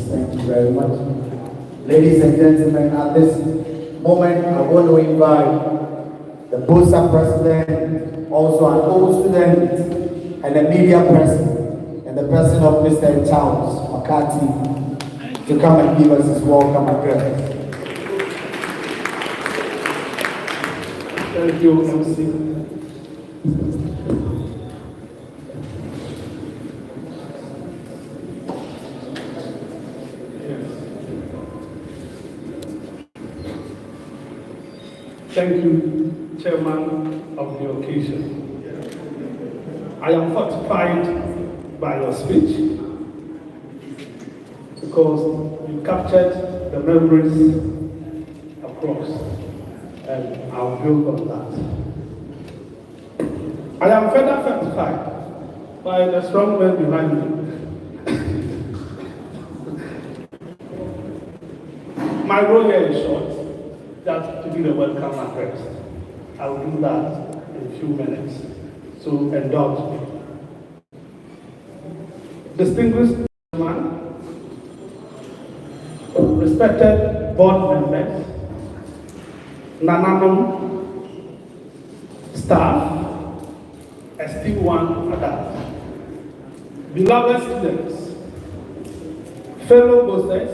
Thank you very much. Ladies and gentlemen, at this moment, I want to invite the BOSA president, also an old student, and a media person, and the person of Mr. Charles McCarthy, to come and give us his welcome address. Thank you, MC. Thank you, Chairman of the occasion. I am fortified by your speech because you captured the memories across, and I'll build on that. I am further fortified by the strong men behind me. My role here is short. That to be the welcome address. I will do that in a few minutes, so indulge me. Distinguished man, respected board members, Nananum staff, esteemed one adult, beloved students, fellow boosters,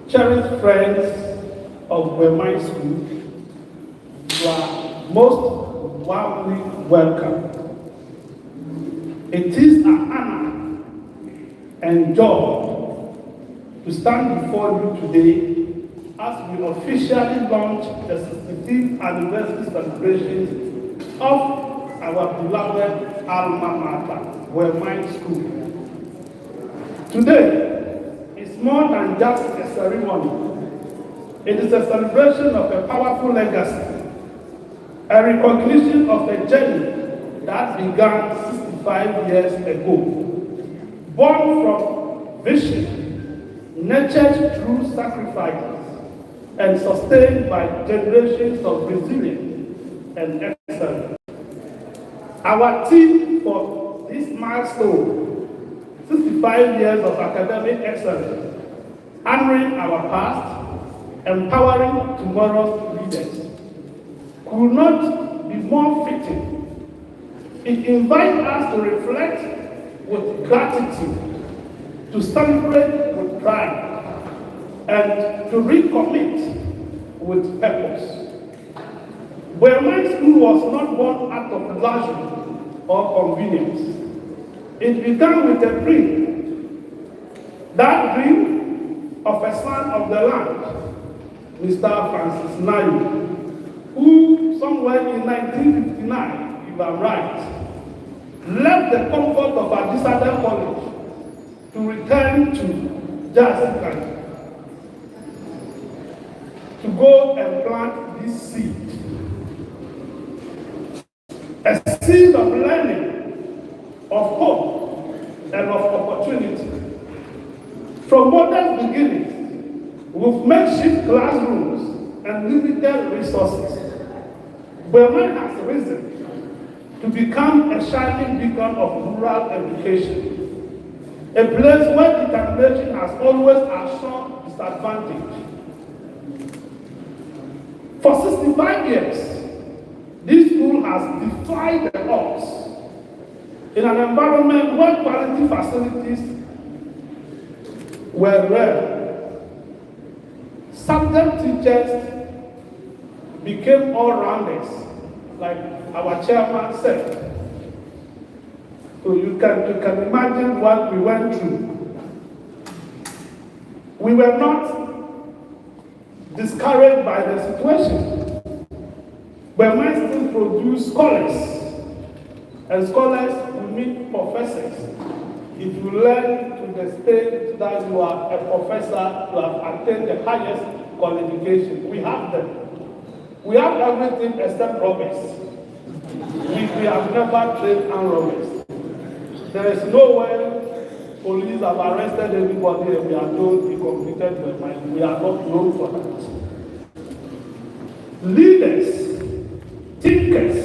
cherished friends of Bueman School, you are most warmly welcome. It is an honor and joy to stand before you today as we officially launch the 65th anniversary celebrations of our beloved alma mater, Bueman School. Today is more than just a ceremony. It is a celebration of a powerful legacy, a recognition of a journey that began 65 years ago, born from vision, nurtured through sacrifices, and sustained by generations of resilience and excellence. Our theme for this milestone, 65 years of academic excellence, honoring our past, empowering tomorrow's leaders, could not be more fitting. It invites us to reflect with gratitude, to celebrate with pride, and to recommit with purpose. Bueman School was not born out of luxury or convenience. It began with a dream. That dream of a son of the land, Mr. Francis Nayu, who somewhere in 1959, if I'm right, left the comfort of Adisada College to return to Jazz to go and plant this seed. A seed of learning, of hope, and of opportunity. From modest beginnings, with makeshift classrooms and limited resources, Bueman has risen to become a shining beacon of rural education, a place where determination has always assured disadvantage. For 65 years, this school has defied the odds in an environment where quality facilities were rare. Subject teachers became all-rounders, like our chairman said. So you can imagine what we went through. We were not discouraged by the situation, but we still produce scholars, and scholars will meet professors. If you learn to the state that you are a professor, you have attained the highest qualification. We have them. We have everything except robbers. We have never trained armed robbers. There is no way police have arrested anybody and we are told we completed the mind. We are not known for that. Leaders, thinkers,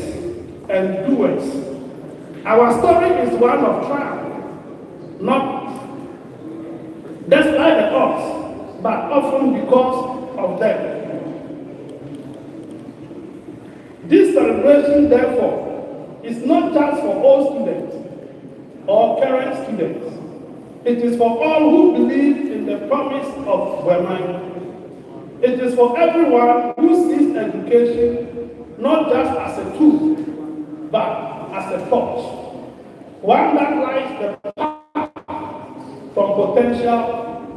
and doers. Our story is one of triumph. Not despite us, but often because of them. This celebration, therefore, is not just for all students or current students. It is for all who believe in the promise of Bueman. It is for everyone who sees education not just as a tool, but as a torch. One that lights the path from potential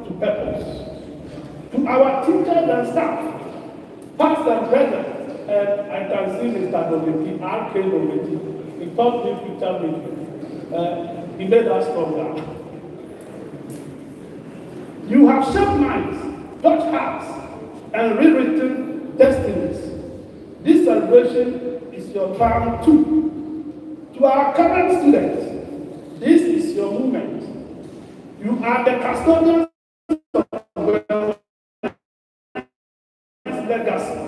to purpose. To our teachers and staff, past and present, and I can see Mr. Dometi, RK Dometi, he taught me future making. He made us stronger. You have shaped minds, touched hearts, and rewritten destinies. This celebration is your triumph too. To our current students, this is your moment. You are the custodians of legacy.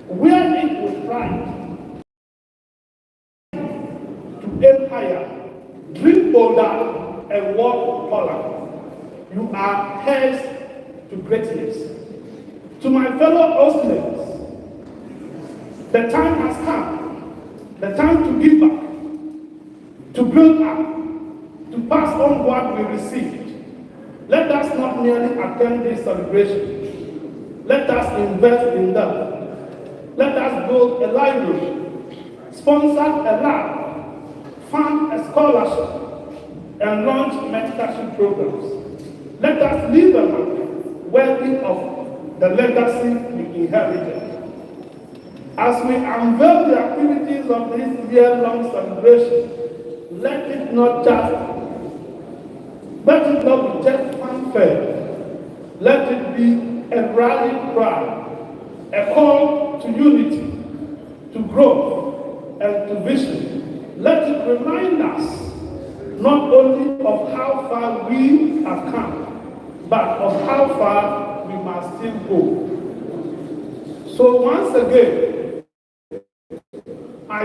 Wear it with pride. To aim higher, dream bolder, and walk taller. You are heirs to greatness. To my fellow students, the time has come. The time to give back, to build up, to pass on what we received. Let us not merely attend this celebration. Let us invest in them. Let us build a library, sponsor a lab, fund a scholarship, and launch mentorship programs. Let us leave a mark worthy of the legacy we inherited. As we unveil the activities of this year-long celebration, let it not be just fanfare. Let it be a rally cry, a call to unity, to growth, and to vision. Let it remind us not only of how far we have come, but of how far we must still go. So once again, I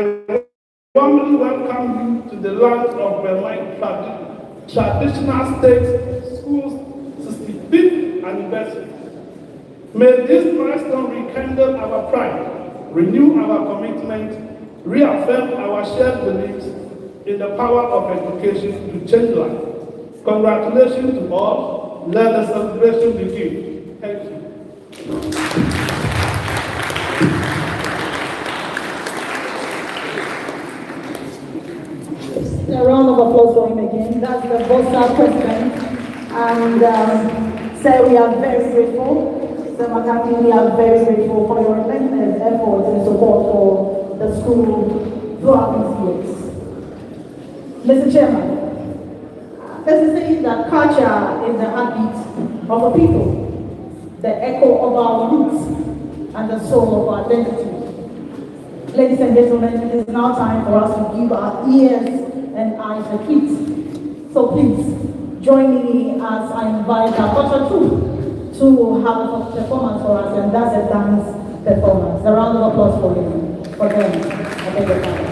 warmly welcome you to the land of Bueman Traditional State School's 65th anniversary. May this milestone rekindle our pride, renew our commitment, reaffirm our shared beliefs in the power of education to change life. Congratulations to all. Let the celebration begin. Thank you. A round of applause for him again. That's the Bosa president. And sir, we are very grateful. Sir Makati, we are very grateful for your relentless efforts and support for the school throughout these years. Mr. Chairman, there's a saying that culture is the heartbeat of a people, the echo of our roots, and the soul of our identity. Ladies and gentlemen, it is now time for us to give our ears and eyes a treat. So please, join me as I invite our culture troupe to have a performance for us, and that's a dance performance. A round of applause for them. I beg your pardon.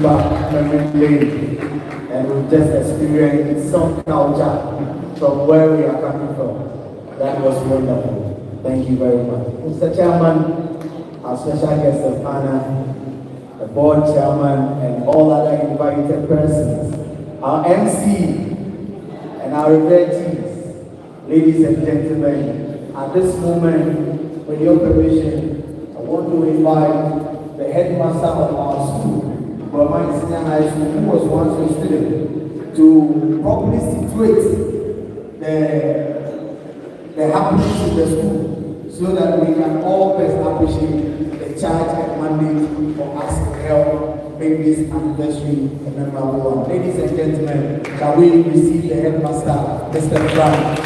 back memory lane and we've just experienced some culture from where we are coming from. That was wonderful. Thank you very much. Mr. Chairman, our special guest of honor, the board chairman, and all other invited persons, our MC, and our refugees, ladies and gentlemen, at this moment, with your permission, I want to invite the headmaster of our school, Bueman Senior High School, who was once a student, to properly situate the happenings in the school so that we can all best appreciate the charge and mandate for us to help make this anniversary a memorable one. Ladies and gentlemen, shall we receive the headmaster, Mr. Frank?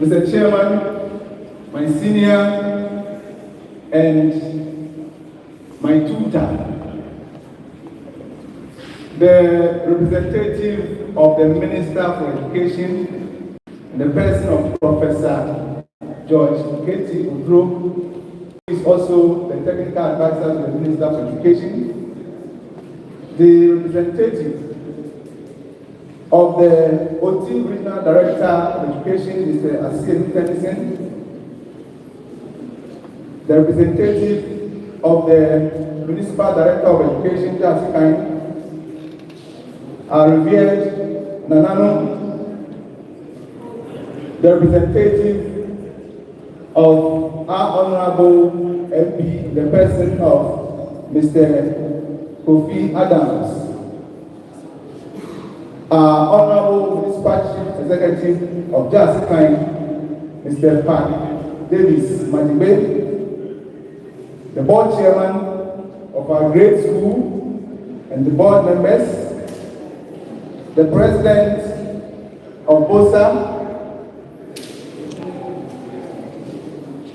Mr. Chairman, my senior and my tutor, the representative of the Minister for Education, and the person of Professor George Katie Udro, who is also the technical advisor to the Minister for Education, the representative of the OT Regional Director of Education, Mr. Asim Tennyson, the representative of the Municipal Director of Education, Jasikai, our revered Nanano, the representative of our Honorable MP, the person of Mr. Kofi Adams, our Honorable Municipal Chief Executive of Jasikai, Mr. Pat Davis Madibe, the board chairman of our grade school and the board members, the president of BOSA,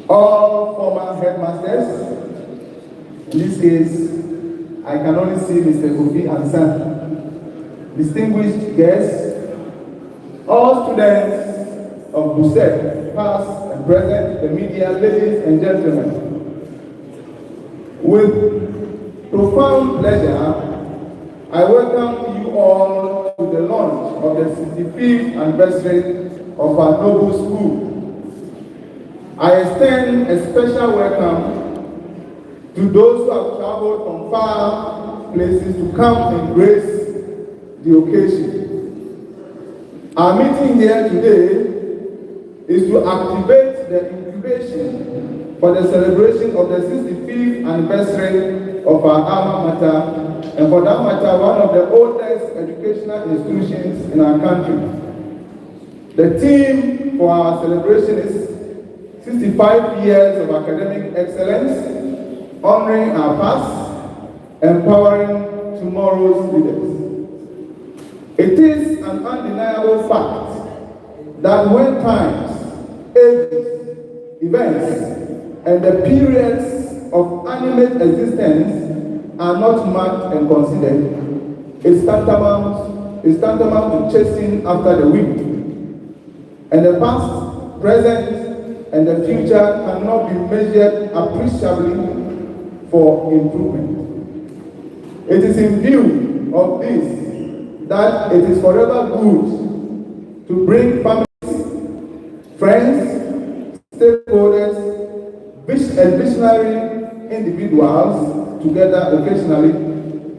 all former headmasters. In this case, I can only see Mr. Kofi Ansan, distinguished guests, all students of BUSET, past and present, the media, ladies and gentlemen. With profound pleasure, I welcome you all to the launch of the 65th anniversary of our noble school. I extend a special welcome to those who have traveled from far places to come and grace the occasion. Our meeting here today is to activate the incubation for the celebration of the 65th anniversary of our alma mater, and for that matter, one of the oldest educational institutions in our country. The theme for our celebration is 65 years of academic excellence, honoring our past, empowering tomorrow's leaders. It is an undeniable fact that when times, ages, events, and the periods of animate existence are not marked and considered, it's tantamount to chasing after the wind. And the past, present, and the future cannot be measured appreciably for improvement. It is in view of this that it is forever good to bring families, friends, stakeholders, and visionary individuals together occasionally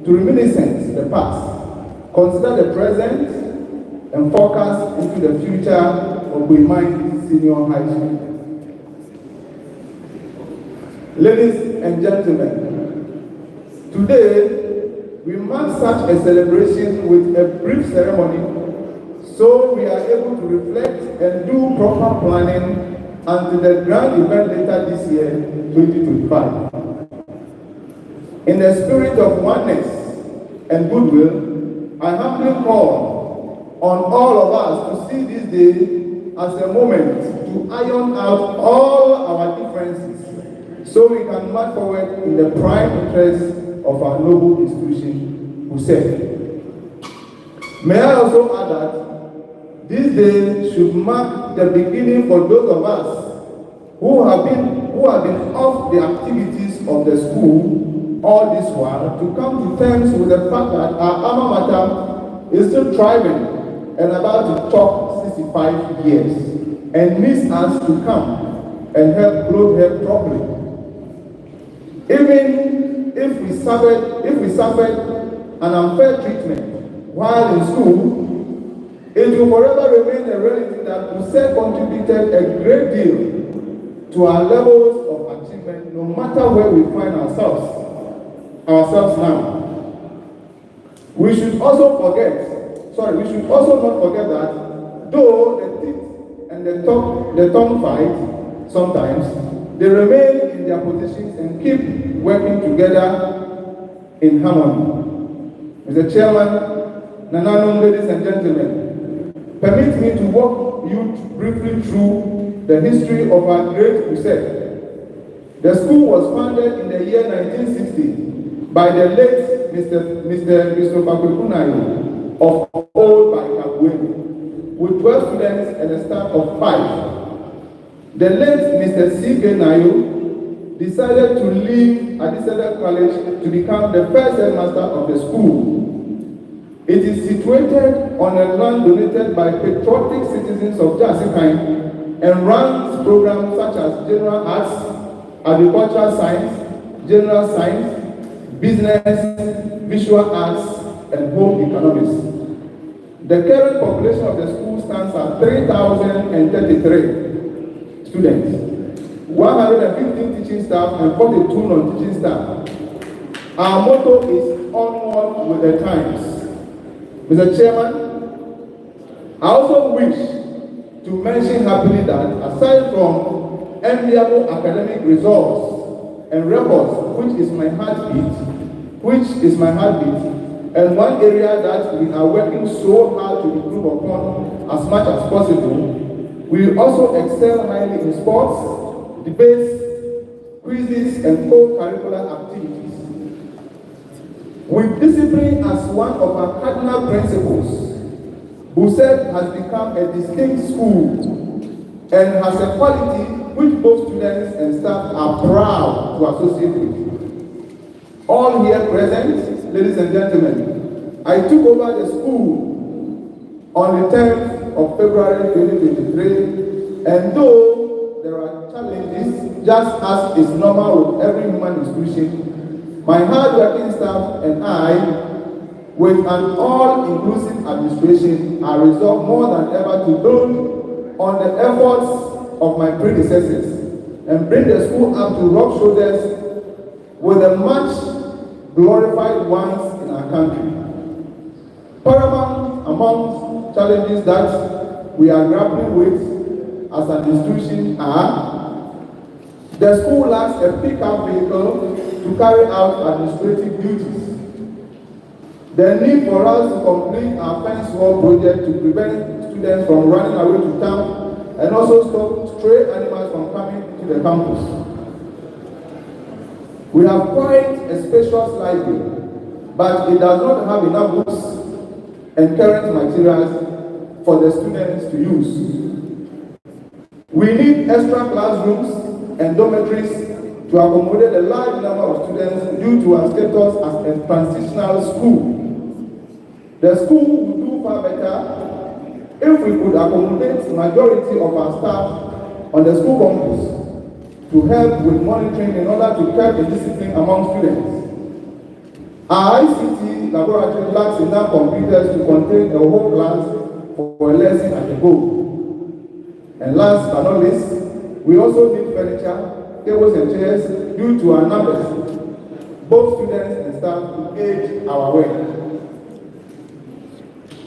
to reminiscence the past, consider the present, and focus into the future of Bueman Senior High School. Ladies and gentlemen, today we mark such a celebration with a brief ceremony so we are able to reflect and do proper planning until the grand event later this year, 2025. In the spirit of oneness and goodwill, I humbly call on all of us to see this day as a moment to iron out all our differences so we can march forward in the prime interest of our noble institution, Bueman. May I also add that this day should mark the beginning for those of us who have been off the activities of the school all this while to come to terms with the fact that our alma mater is still thriving and about to top 65 years and needs us to come and help grow her properly. Even if we suffered an unfair treatment while in school, it will forever remain a reality that Bueman contributed a great deal to our levels of achievement, no matter where we find ourselves now. We should also not forget that though the teeth and the tongue fight sometimes, they remain in their positions and keep working together in harmony. Mr. Chairman, Nananum, ladies and gentlemen, permit me to walk you briefly through the history of our great Bueman. The school was founded in the year 1960 by the late Mr. Bueman of Old Bueman, with 12 students and a staff of 5. The late Mr. C.K. Nayo decided to leave Adisada College to become the first headmaster of the school. It is situated on a land donated by patriotic citizens of Jasikai and runs programs such as general arts, agricultural science, general science, business, visual arts, and home economics. The current population of the school stands at 3,033 students, 115 teaching staff, and 42 non-teaching staff. Our motto is onward with the times. Mr. Chairman, I also wish to mention happily that aside from enviable academic results and records, which is my heartbeat, and one area that we are working so hard to improve upon as much as possible, we also excel highly in sports, debates, quizzes, and co-curricular activities. With discipline as one of our cardinal principles, Bueman has become a distinct school and has a quality which both students and staff are proud to associate with. All here present, ladies and gentlemen, I took over the school on the 10th of February 2023, and though there are challenges, just as is normal with every human institution, my hard-working staff and I, with an all-inclusive administration, are resolved more than ever to build on the efforts of my predecessors and bring the school up to rub shoulders with the much glorified ones in our country. Paramount among challenges that we are grappling with as an institution are: the school lacks a pickup vehicle to carry out administrative duties. The need for us to complete our fence wall project to prevent students from running away to town and also stop stray animals from coming to the campus. We have quite a spacious library, but it does not have enough books and current materials for the students to use. We need extra classrooms and dormitories to accommodate a large number of students due to our status as a transitional school. The school would do far better if we could accommodate the majority of our staff on the school campus to help with monitoring in order to curb the discipline among students. Our ICT laboratory lacks enough computers to contain a whole class for a lesson at a go. And last but not least, we also need furniture, tables and chairs due to our numbers, both students and staff, to aid our work.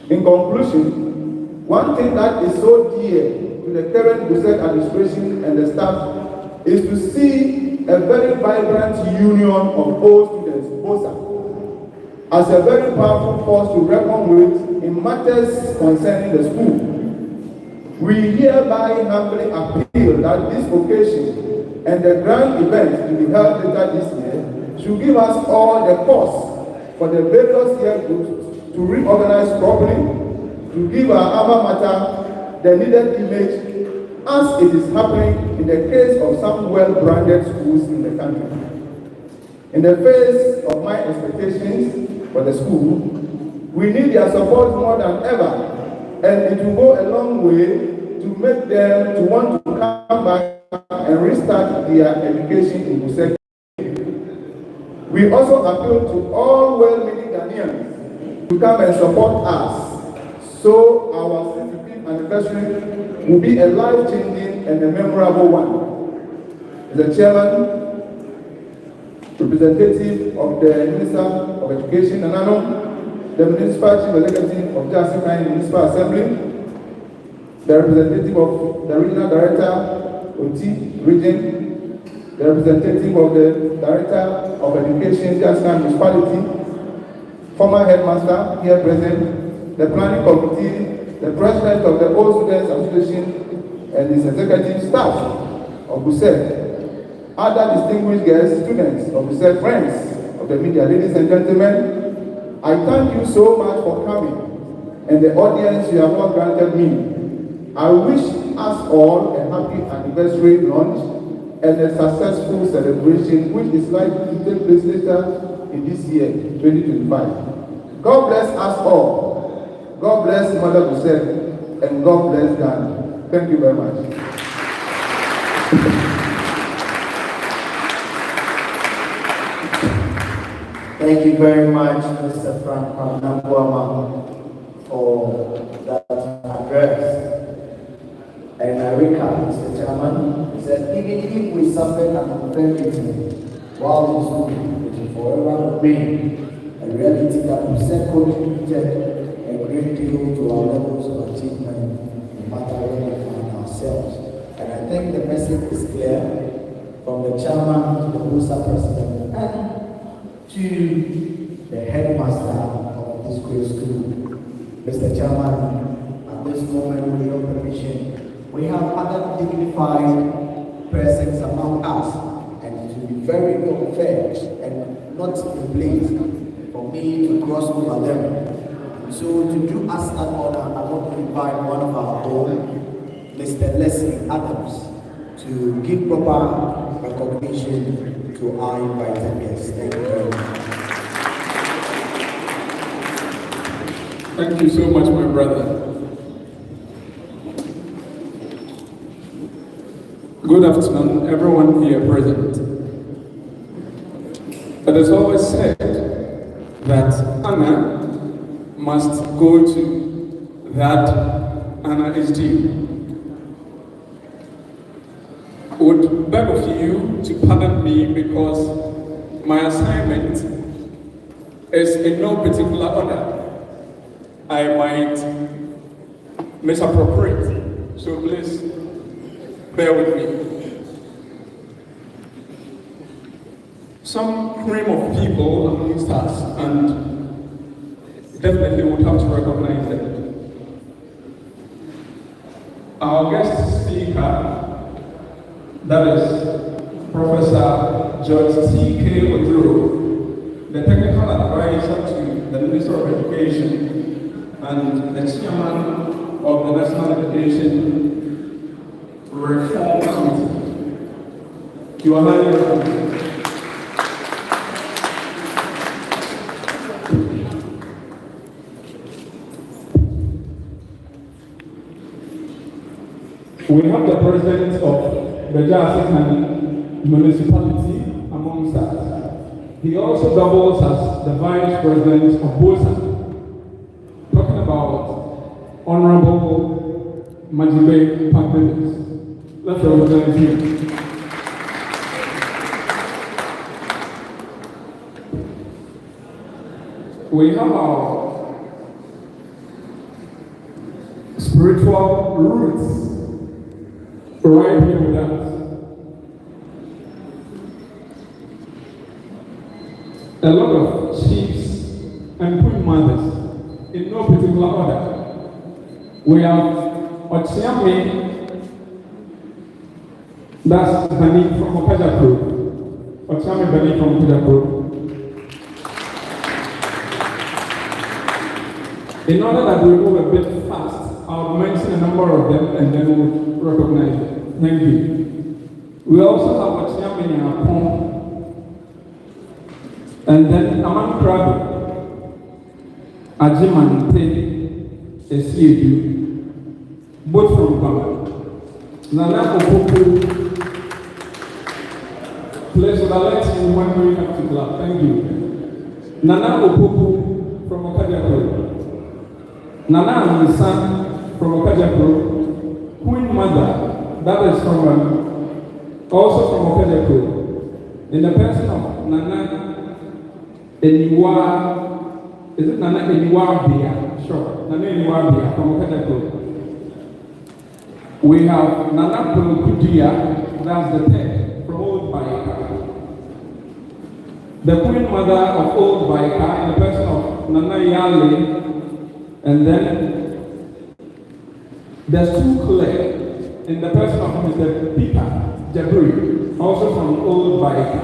In conclusion, one thing that is so dear to the current Bueman administration and the staff is to see a very vibrant union of all students, BOSA, as a very powerful force to reckon with in matters concerning the school. We hereby humbly appeal that this occasion and the grand event to be held later this year should give us all the costs for the various year groups to reorganize properly, to give our alma mater the needed image, as it is happening in the case of some well-branded schools in the country. In the face of my expectations for the school, we need their support more than ever, and it will go a long way to make them to want to come back and restart their education in Busek. We also appeal to all well-meaning Ghanaians to come and support us, so our 65th anniversary will be a life-changing and a memorable one. The chairman, representative of the Minister of Education, Nanano, the Municipal Chief Executive of Jasikai Municipal Assembly, the representative of the Regional Director, OT Region, the representative of the Director of Education, Jasikai Municipality, former headmaster here present, the planning committee, the president of the Old Students Association, and his executive staff of Busek, other distinguished guests, students of Busek, friends of the media, ladies and gentlemen, I thank you so much for coming, and the audience you have not granted me. I wish us all a happy anniversary lunch and a successful celebration, which is likely to take place later in this year, 2025. God bless us all. God bless Mother Busek, and God bless Ghana. Thank you very much. Thank you very much, Mr. Frank Bueman, for that address. And I recap, Mr. Chairman, said even if we suffered an unfairity while in school, it will forever remain a reality that Busek contributed a great deal to our levels of achievement, no matter where we find ourselves. And I think the message is clear from the chairman to the BUSA president and to the headmaster of this great school. Mr. Chairman, at this moment, with your permission, we have other dignified persons among us, and it will be very unfair and not in place for me to cross over them. So to do us that honor, I want to invite one of our own, Mr. Leslie Adams, to give proper recognition to our invited guests. Thank you very much. Thank you so much, my brother. Good afternoon, everyone here present. It is always said that honor must go to that honor is due. I would beg of you to pardon me because my assignment is in no particular order. I might misappropriate, so please bear with me. Some cream of people amongst us, and definitely would have to recognize them. Our guest speaker, that is Professor George T.K. Oduro, the technical advisor to the Minister of Education and the chairman of the National Education Reform Committee. You are highly welcome. We have the president of the Jasikan municipality amongst us. He also doubles as the vice president of Bueman. Talking about Honorable Majibe Pampelus. Let's represent him. We have our spiritual roots right here with us. A lot of chiefs and queen mothers in no particular order. We have Ochiame, that's Bani from Okajapro. Ochiame Bani from Okajapro. In order that we move a bit fast, I'll mention a number of them and then we'll recognize it. Thank you. We also have a chairman in our home, and then Aman Krado, Ajimante, Esiedu, both from Bueman. Nana Opoku, please would I like you when we have to clap. Thank you. Nana Opoku from Okajapro. Nana Anisa from Okajapro. Queen Mother, that is from also from Okajapro. In the person of Nana Eniwa, is it Nana Eniwa Bia? Sure, Nana Eniwa Bia from Okajapro. We have Nana Pulukudia, that's the third, from Old Baika. The Queen Mother of Old Baika, in the person of Nana Yale, and then there's two Claire, in the person of Mr. Peter Jabri, also from Old Baika.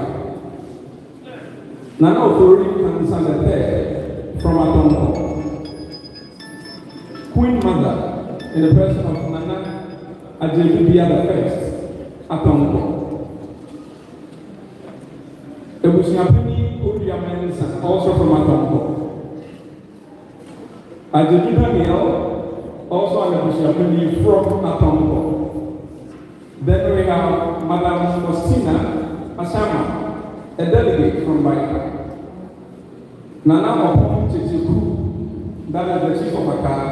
Nana Ofori Kansan the third, from Atonko. Queen Mother, in the person of Nana Ajebibia the first, Atonko. Ebusiapini Odiamensa, also from Atonko. Ajebibia also an Ebusiapini from Atonko. Then we have Madame Faustina Asama, a delegate from Baika. Nana Opon Chichiku, that is the chief of Akara.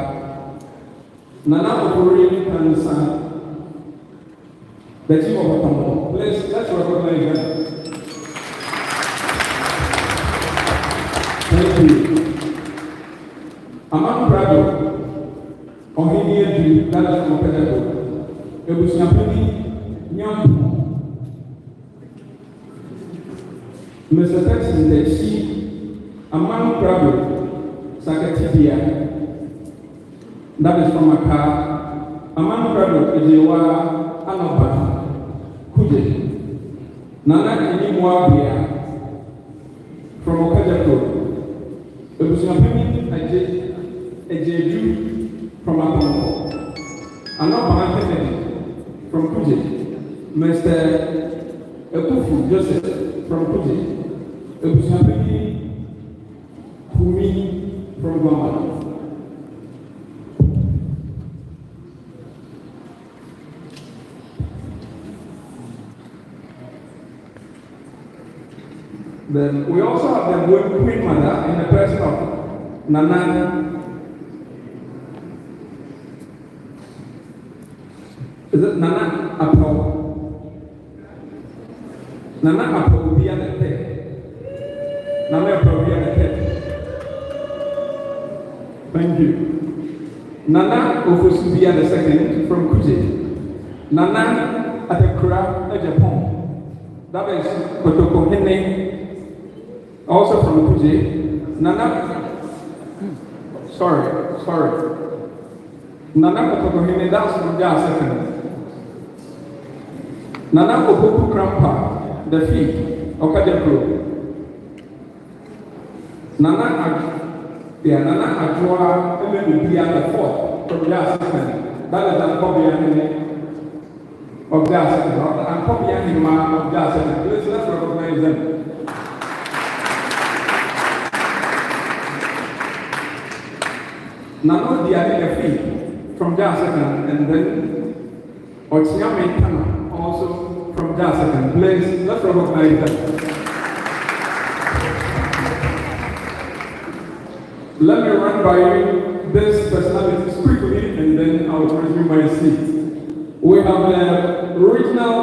Nana Opori Kansa, the chief of Atonko. Let's recognize them. Thank you. Aman Prado, Ohini Edu, that is from Okajapro. Ebusiapini Nyampo, Mr. Texan, the chief, Aman Prado, Sakatibia, that is from Accra. Aman Prado, Ejewa, Anaba, Kuje, Nana Enimwabia, from Okajapro, Ebusiapini Ejedu, from Atonko, Anaba Kennedy, from Kuje, Mr. Ekufu Joseph from Kuje, Ebusiapini Kumi from Bueman. Then we also have the Queen Mother in the person of Nana. Is it Nana Apo? Nana Apo will be at the head. Nana Apo will be at the head. Thank you. Nana Ofosu be at the second from Kuje. Nana at the Kura, Japan. That is Kotoko Hene, also from Kuje. Nana, sorry. Nana Kotoko Hene, that's from their second. Nana Opoku Grandpa, the fifth, Okajapro. Nana Ajua, even the fourth, from their second. That is Ankobia of their second, Ankobia Hima of their second. Let's recognize them. Nano Diadia fifth, from their second, and then Ochiame Tana, also from their second. Let's recognize them. Let me run by you this personalities quickly and then I'll resume my seat. We have the original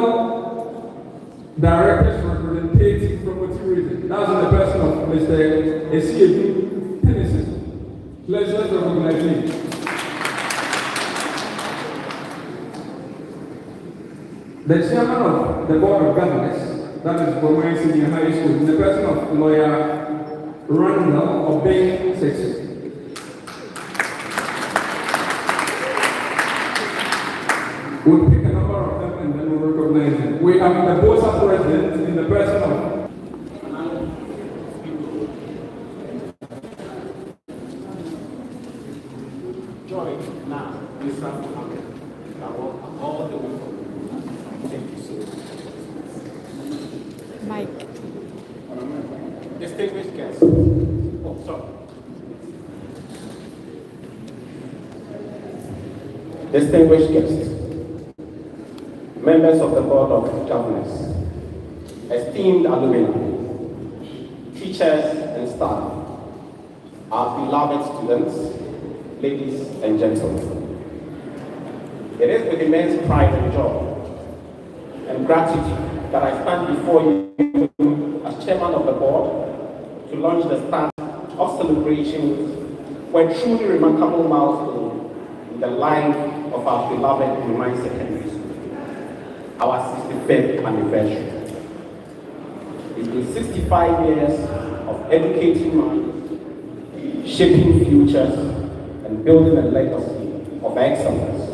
director's representative from Motivation. That's in the person of Mr. Esiedu Tennyson. Let's recognize him. The chairman of the board of governors, that is Bueman Senior High School, in the person of lawyer Randall of Bay 6. We'll pick a number of them and then we'll recognize them. We have the BOSA president in the person of Mike. Distinguished guests. Oh, sorry. Distinguished guests, members of the Board of Governors, esteemed alumni, teachers and staff, our beloved students, ladies and gentlemen. It is with immense pride and joy and gratitude that I stand before you as chairman of the board to launch the start of celebrations for a truly remarkable milestone in the life of our beloved Bueman Secondary School, our 65th anniversary. It's been 65 years of educating minds, shaping futures, and building a legacy of excellence.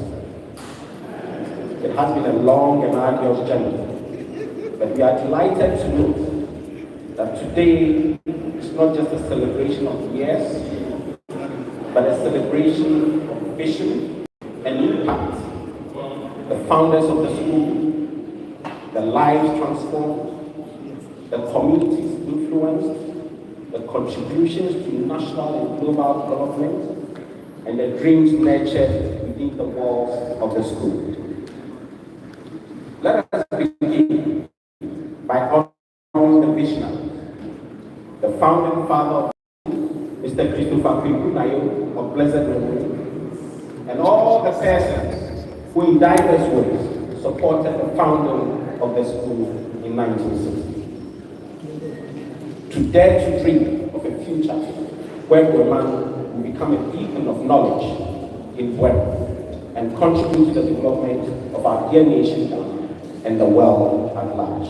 It has been a long and arduous journey, but we are delighted to note that today is not just a celebration of years, but a celebration of vision and impact. The founders of the school, the lives transformed, the communities influenced, the contributions to national and global development, and the dreams nurtured within the walls of the school. Let us begin by honoring the visionary, the founding father of Mr. Christopher Nayo of Blessed Memory, and all the persons who in diverse ways supported the founding of the school in 1960. To dare to dream of a future where Bueman will become a beacon of knowledge in Bueman and contribute to the development of our dear nation and the world at large.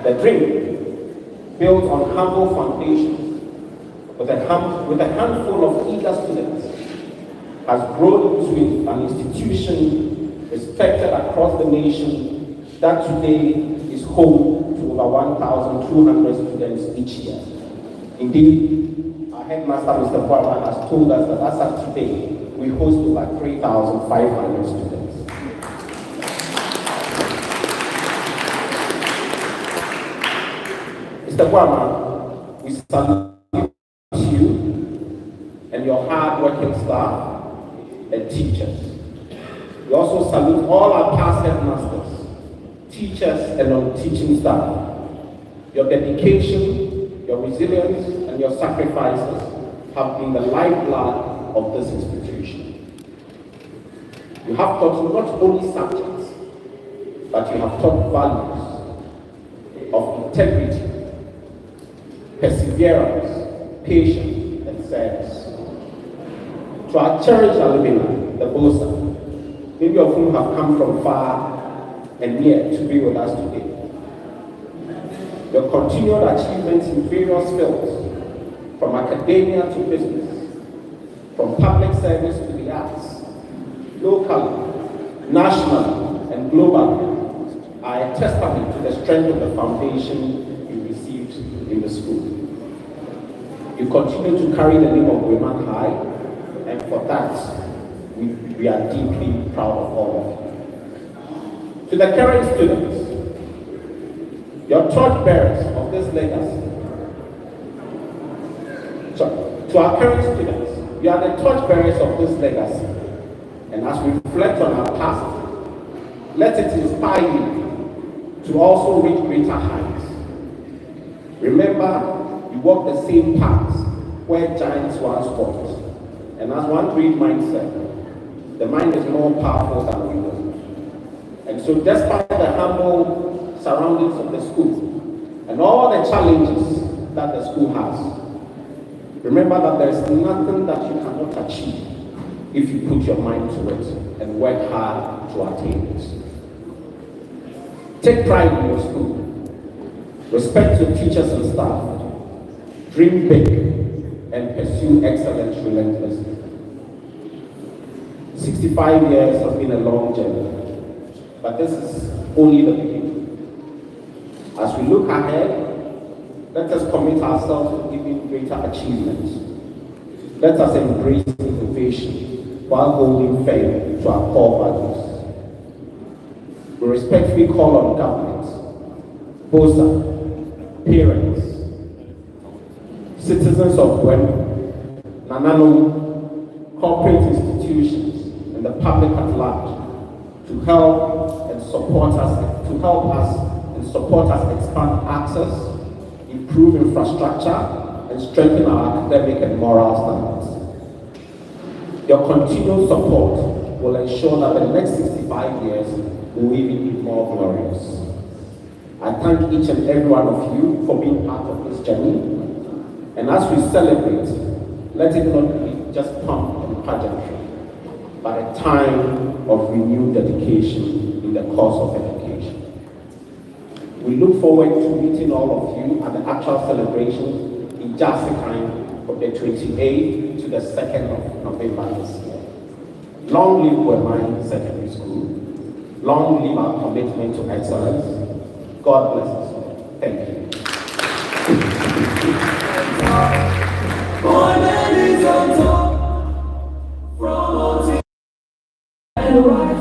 The dream, built on humble foundations, with a handful of eager students, has grown into an institution respected across the nation that today is home to over 1,200 students each year. Indeed, our headmaster, Mr. Bueman, has told us that as of today, we host over 3,500 students. Mr. Bueman, we salute you and your hard-working staff and teachers. We also salute all our past headmasters, teachers and non-teaching staff. Your dedication, your resilience, and your sacrifices have been the lifeblood of this institution. You have taught not only subjects, but you have taught values of integrity, perseverance, patience, and service. To our cherished alumni, the BOSA, many of whom have come from far and near to be with us today. Your continued achievements in various fields, from academia to business, from public service to the arts, locally, nationally, and globally, are a testament to the strength of the foundation you received in the school. You continue to carry the name of Bueman high, and for that, we are deeply proud of all of you. To the current students, your torchbearers of this legacy. To our current students, you are the torchbearers of this legacy. And as we reflect on our past, let it inspire you to also reach greater heights. Remember, you walk the same paths where giants once walked. And as one great mind said, the mind is more powerful than we know. And so despite the humble surroundings of the school and all the challenges that the school has, remember that there is nothing that you cannot achieve if you put your mind to it and work hard to attain it. Take pride in your school. Respect your teachers and staff. Dream big and pursue excellence relentlessly. 65 years has been a long journey, but this is only the beginning. As we look ahead, let us commit ourselves to even greater achievements. Let us embrace innovation while holding firm to our core values. We respectfully call on government, Bosa, parents, citizens of Bueman, Nanano, corporate institutions, and the public at large to help and support us, expand access, improve infrastructure, and strengthen our academic and moral standards. Your continued support will ensure that the next 65 years will even be more glorious. I thank each and every one of you for being part of this journey. And as we celebrate, let it not be just pomp and pageantry, but a time of renewed dedication in the cause of education. We look forward to meeting all of you at the actual celebration in Jasikan from the 28th to the 2nd of November this year. Long live Bueman Secondary School. Long live our commitment to excellence. God bless us all. Thank you. Bueman is on top, from and right.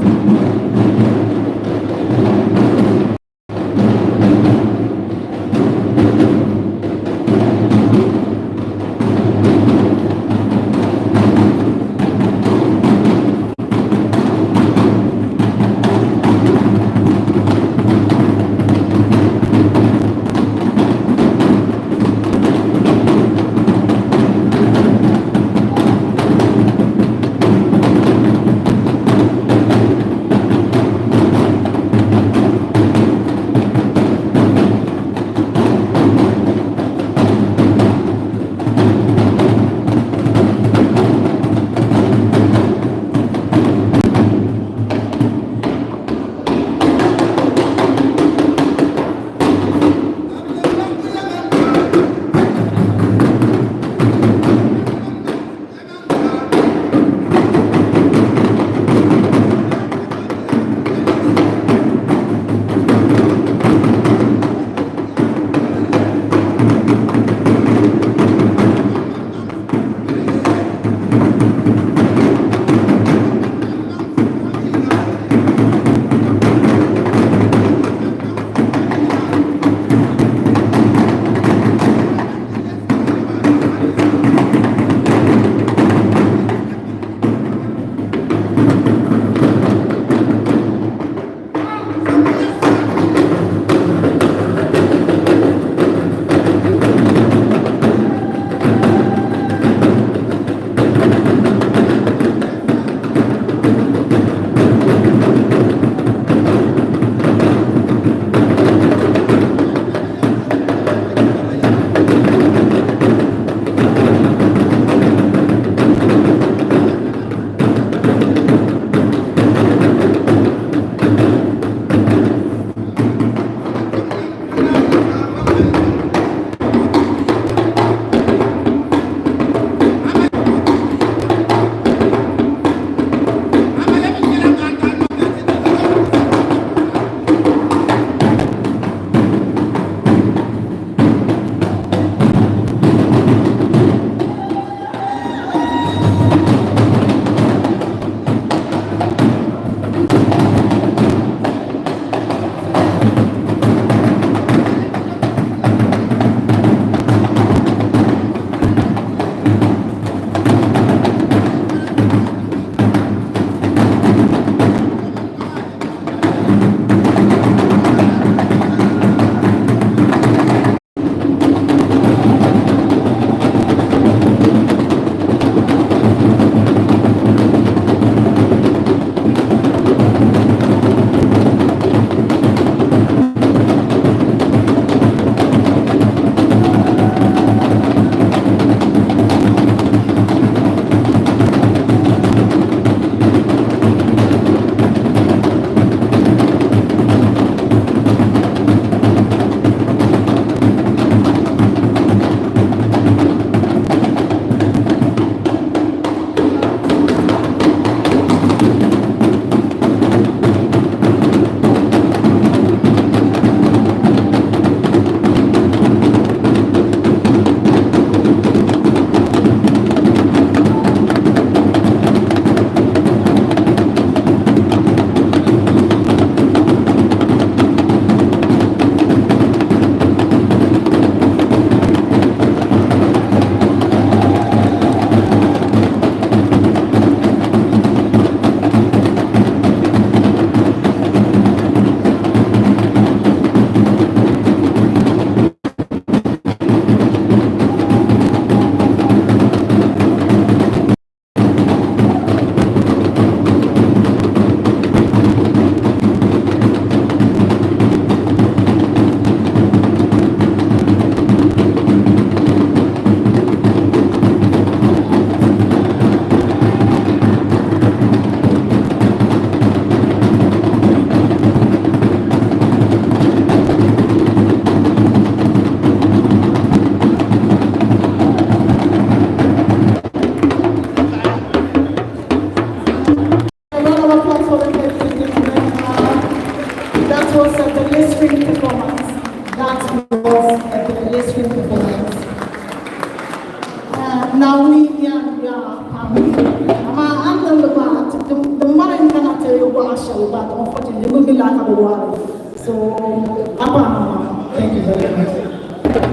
Ladies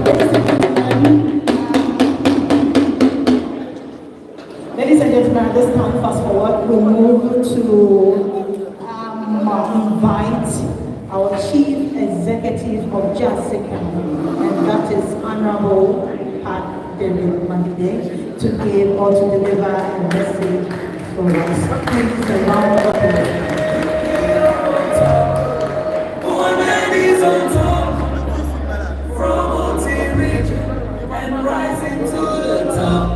and gentlemen, at this time, fast forward, we move to invite our Chief Executive of JASIC, and that is Honorable Pat David Mandide, to give or to deliver a message for us. Please, a round of applause. Bueman is on top, from Oti Ridge and rising to the top.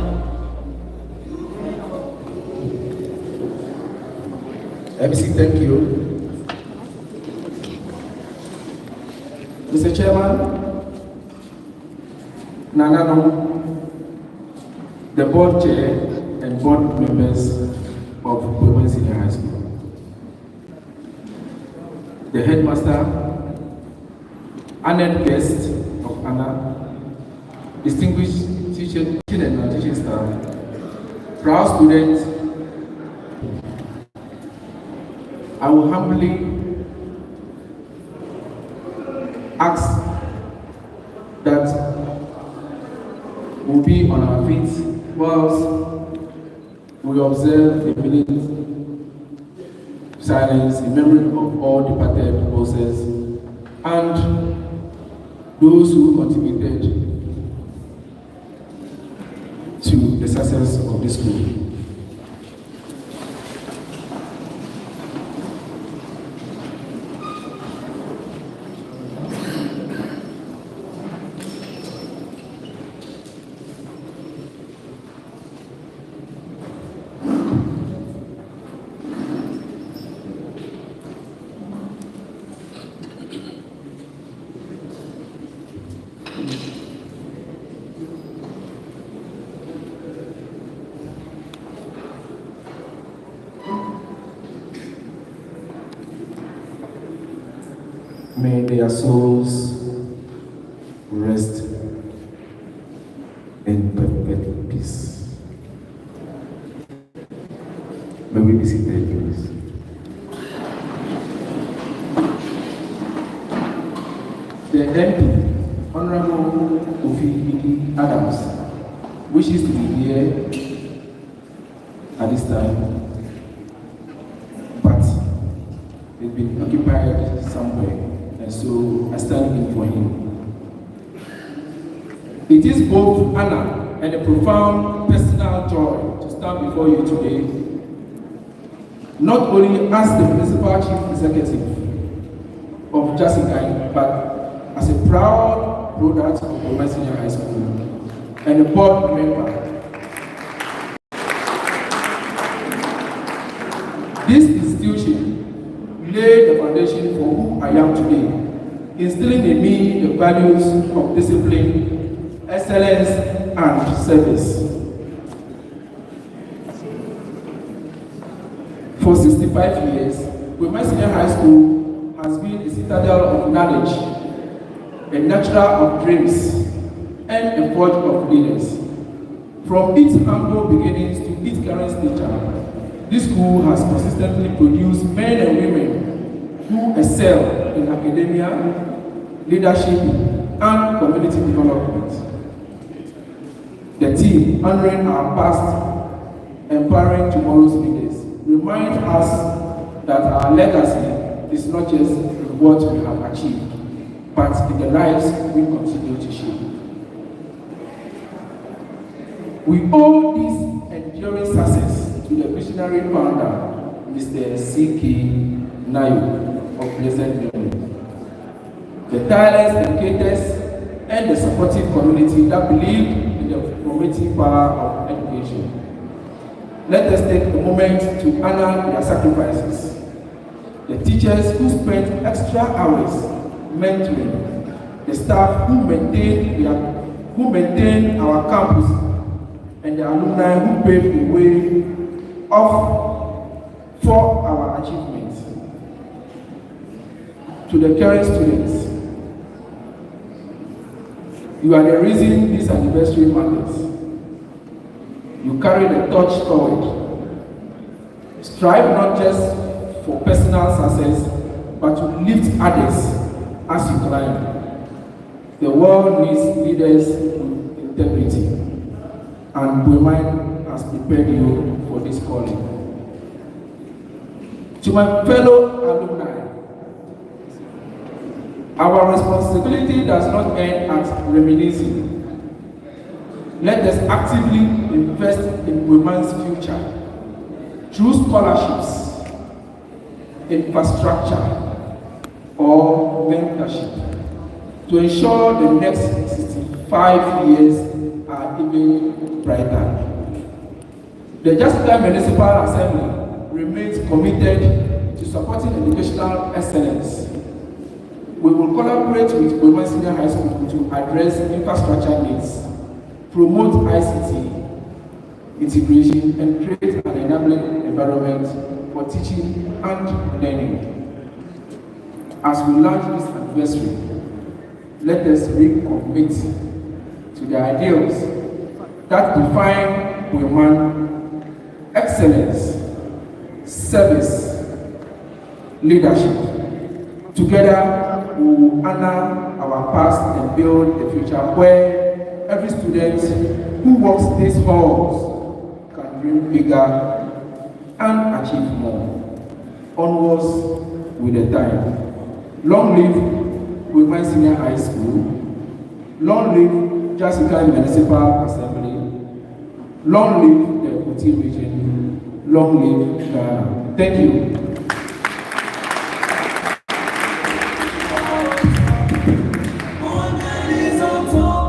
MC, thank you. Mr. Chairman, Nanano, the board chair and board members of Bueman Senior High School, the headmaster, honored guest of honor, distinguished teaching and non-teaching staff, proud students, I will humbly ask that we'll be on our feet whilst we observe a minute silence in memory of all departed bosses and those who contributed to the success of this school. May their souls rest in perfect peace. May we be seated, please. The MP, Honorable Kofi Adams, wishes to be here at this time, but he's been occupied somewhere. And so I stand in for him. It is both honor and a profound personal joy to stand before you today, not only as the Principal Chief Executive of JASIC, but as a proud product of Bueman Senior High School and a board member. This institution laid the foundation for who I am today, instilling in me the values of discipline, excellence, and service. For 65 years, Bueman Senior High School has been a citadel of knowledge, a nurturer of dreams, and a forge of leaders. From its humble beginnings to its current stature, this school has consistently produced men and women who excel in academia, leadership, and community development. The team, honoring our past, empowering tomorrow's leaders, reminds us that our legacy is not just in what we have achieved, but in the lives we continue to shape. We owe this enduring success to the visionary founder, Mr. C.K. Nayo of Blessed Memory, the tireless educators, and the supportive community that believe in the formative power of education. Let us take a moment to honor their sacrifices. The teachers who spent extra hours mentoring, the staff who maintain our campus, and the alumni who paved the way for our achievements. To the current students, you are the reason this anniversary matters. You carry the torch forward. Strive not just for personal success, but to lift others as you climb. The world needs leaders with integrity, and Bueman has prepared you for this calling. To my fellow alumni, our responsibility does not end at reminiscing. Let us actively invest in Bueman's future through scholarships, infrastructure, or mentorship to ensure the next 65 years are even brighter. The Jessica Municipal Assembly remains committed to supporting educational excellence. We will collaborate with Bueman Senior High School to address infrastructure needs, promote ICT integration, and create an enabling environment for teaching and learning. As we launch this anniversary, let us recommit to the ideals that define Bueman: excellence, service, leadership. Together, we will honor our past and build a future where every student who walks these halls can dream bigger and achieve more. Onwards with the time. Long live Bueman Senior High School. Long live Jessica Municipal Assembly. Long live the Kuti region. Long live Ghana. Thank you. Bueman is on top,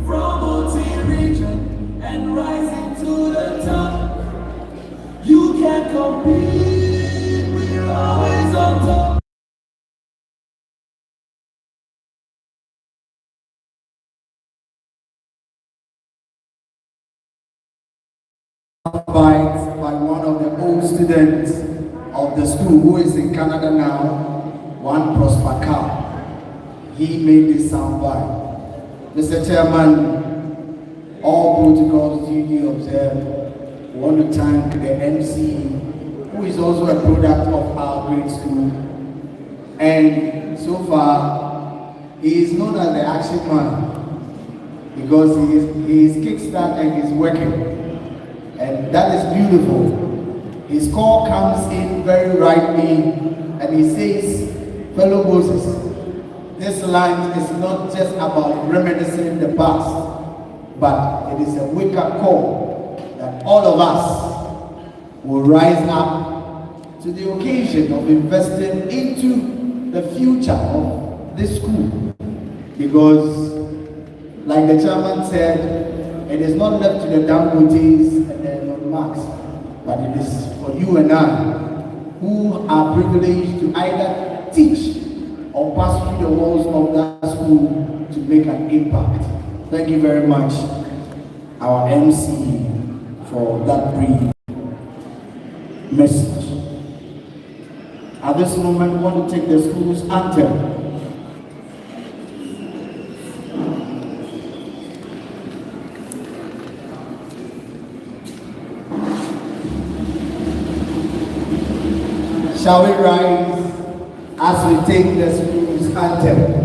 from OT region and rising to the top. You can't compete, we're always on top. By one of the old students of the school who is in Canada now, one Prosper Carr. He made this soundbite. Mr. Chairman, all protocols duly observed. We want to thank the MC, who is also a product of our grade school. And so far, he is known as the action man because he is kickstart and he's working. And that is beautiful. His call comes in very rightly, and he says, fellow Moses, this line is not just about reminiscing the past, but it is a wake-up call that all of us will rise up to the occasion of investing into the future of this school. Because, like the chairman said, it is not left to the Dangotes and the Marks, but it is for you and I, who are privileged to either teach or pass through the walls of that school to make an impact. Thank you very much, our MC, for that brief message. At this moment, we want to take the school's anthem. Shall we rise as we take the school's anthem?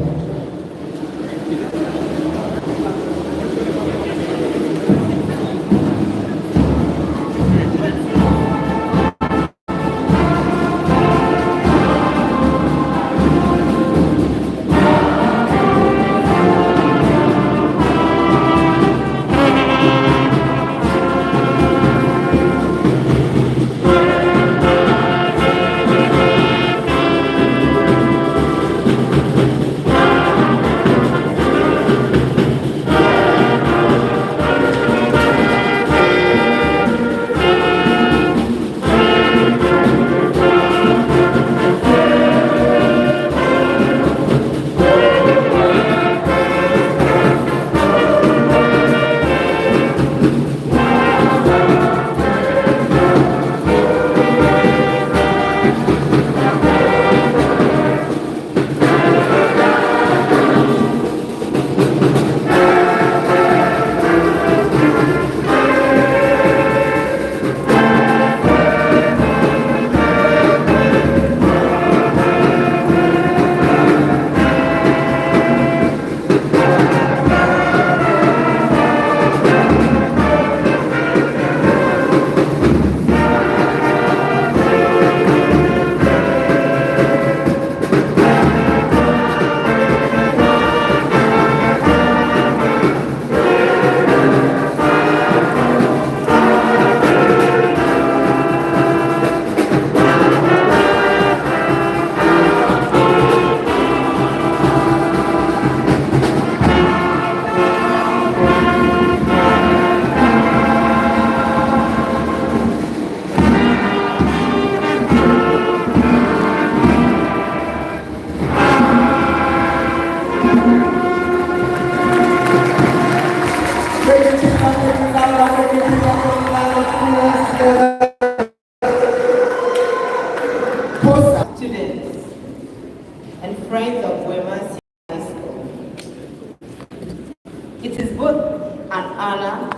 both an honor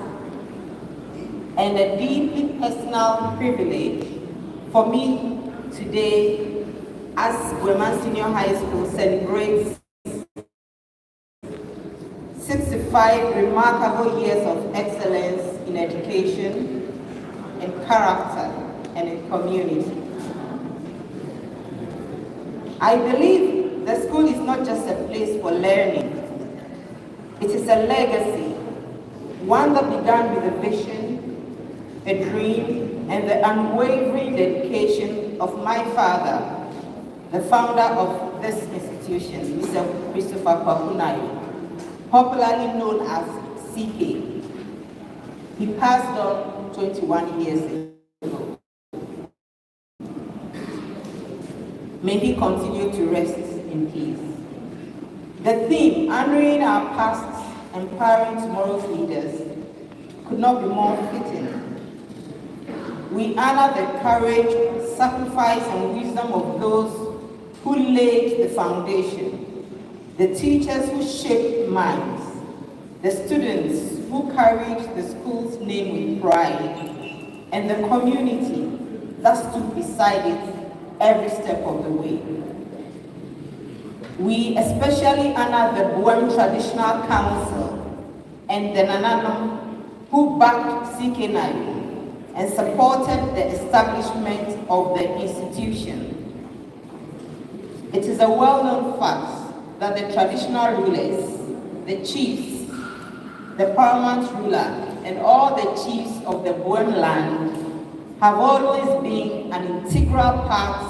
and a deeply personal privilege for me today as Bueman Senior High School celebrates 65 remarkable years of excellence in education, in character, and in community. I believe the school is not just a place for learning. It is a legacy, one that began with a vision, a dream, and the unwavering dedication of my father, the founder of this institution, Mr. Christopher Kwakunayo, popularly known as CK. He passed on 21 years ago. May he continue to rest in peace. The theme, honoring our past, empowering tomorrow's leaders, could not be more fitting. We honor the courage, sacrifice, and wisdom of those who laid the foundation, the teachers who shaped minds, the students who carried the school's name with pride, and the community that stood beside it every step of the way. We especially honor the Bueman Traditional Council and the Nananom who backed CK Nayo and supported the establishment of the institution. It is a well-known fact that the traditional rulers, the chiefs, the paramount ruler, and all the chiefs of the Bueman land have always been an integral part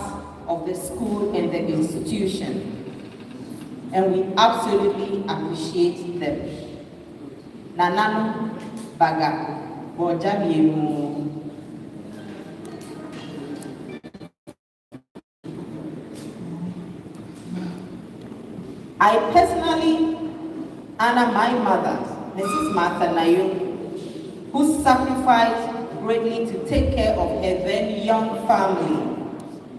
of the school and the institution. And we absolutely appreciate them. Nanano Baga, Bojamiemu. I personally honor my mother, Mrs. Martha Nayo, who sacrificed greatly to take care of her then young family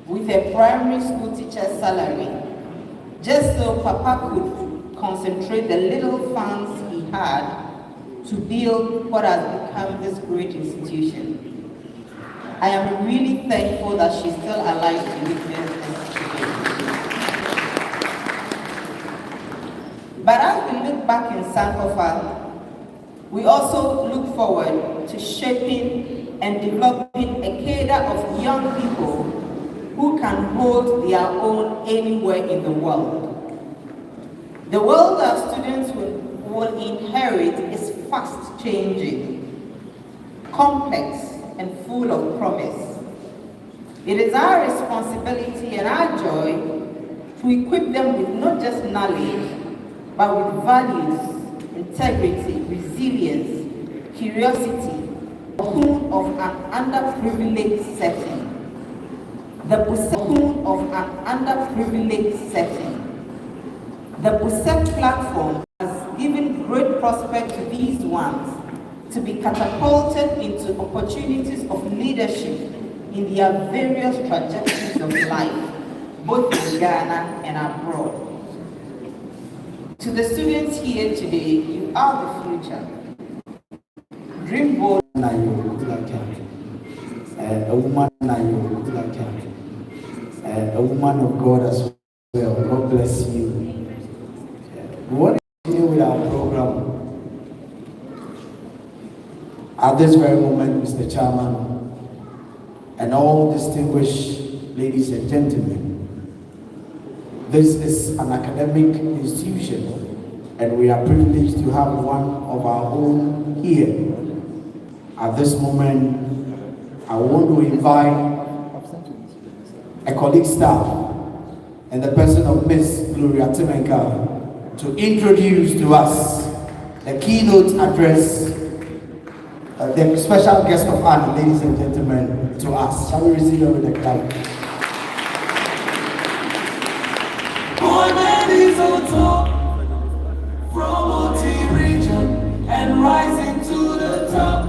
with a primary school teacher's salary, just so Papa could concentrate the little funds he had to build what has become this great institution. I am really thankful that she's still alive to witness this today. But as we look back in Sankofa, we also look forward to shaping and developing a cadre of young people who can hold their own anywhere in the world. The world our students will inherit is fast changing, complex, and full of promise. It is our responsibility and our joy to equip them with not just knowledge, but with values, integrity, resilience, curiosity, cocoon of an underprivileged setting. The cocoon of an underprivileged setting. The BUSEP platform has given great prospect to these ones to be catapulted into opportunities of leadership in their various trajectories of life, both in Ghana and abroad. To the students here today, you are the future. Dream bold. A woman, a woman of God as well. God bless you. We want to continue with our program. At this very moment, Mr. Chairman, and all distinguished ladies and gentlemen, this is an academic institution, and we are privileged to have one of our own here. At this moment, I want to invite a colleague staff and the person of Miss Gloria Timenka to introduce to us the keynote address, the special guest of honor, ladies and gentlemen, to us. Shall we receive her with a clap? Bueman is on top, from OT region, and rising to the top.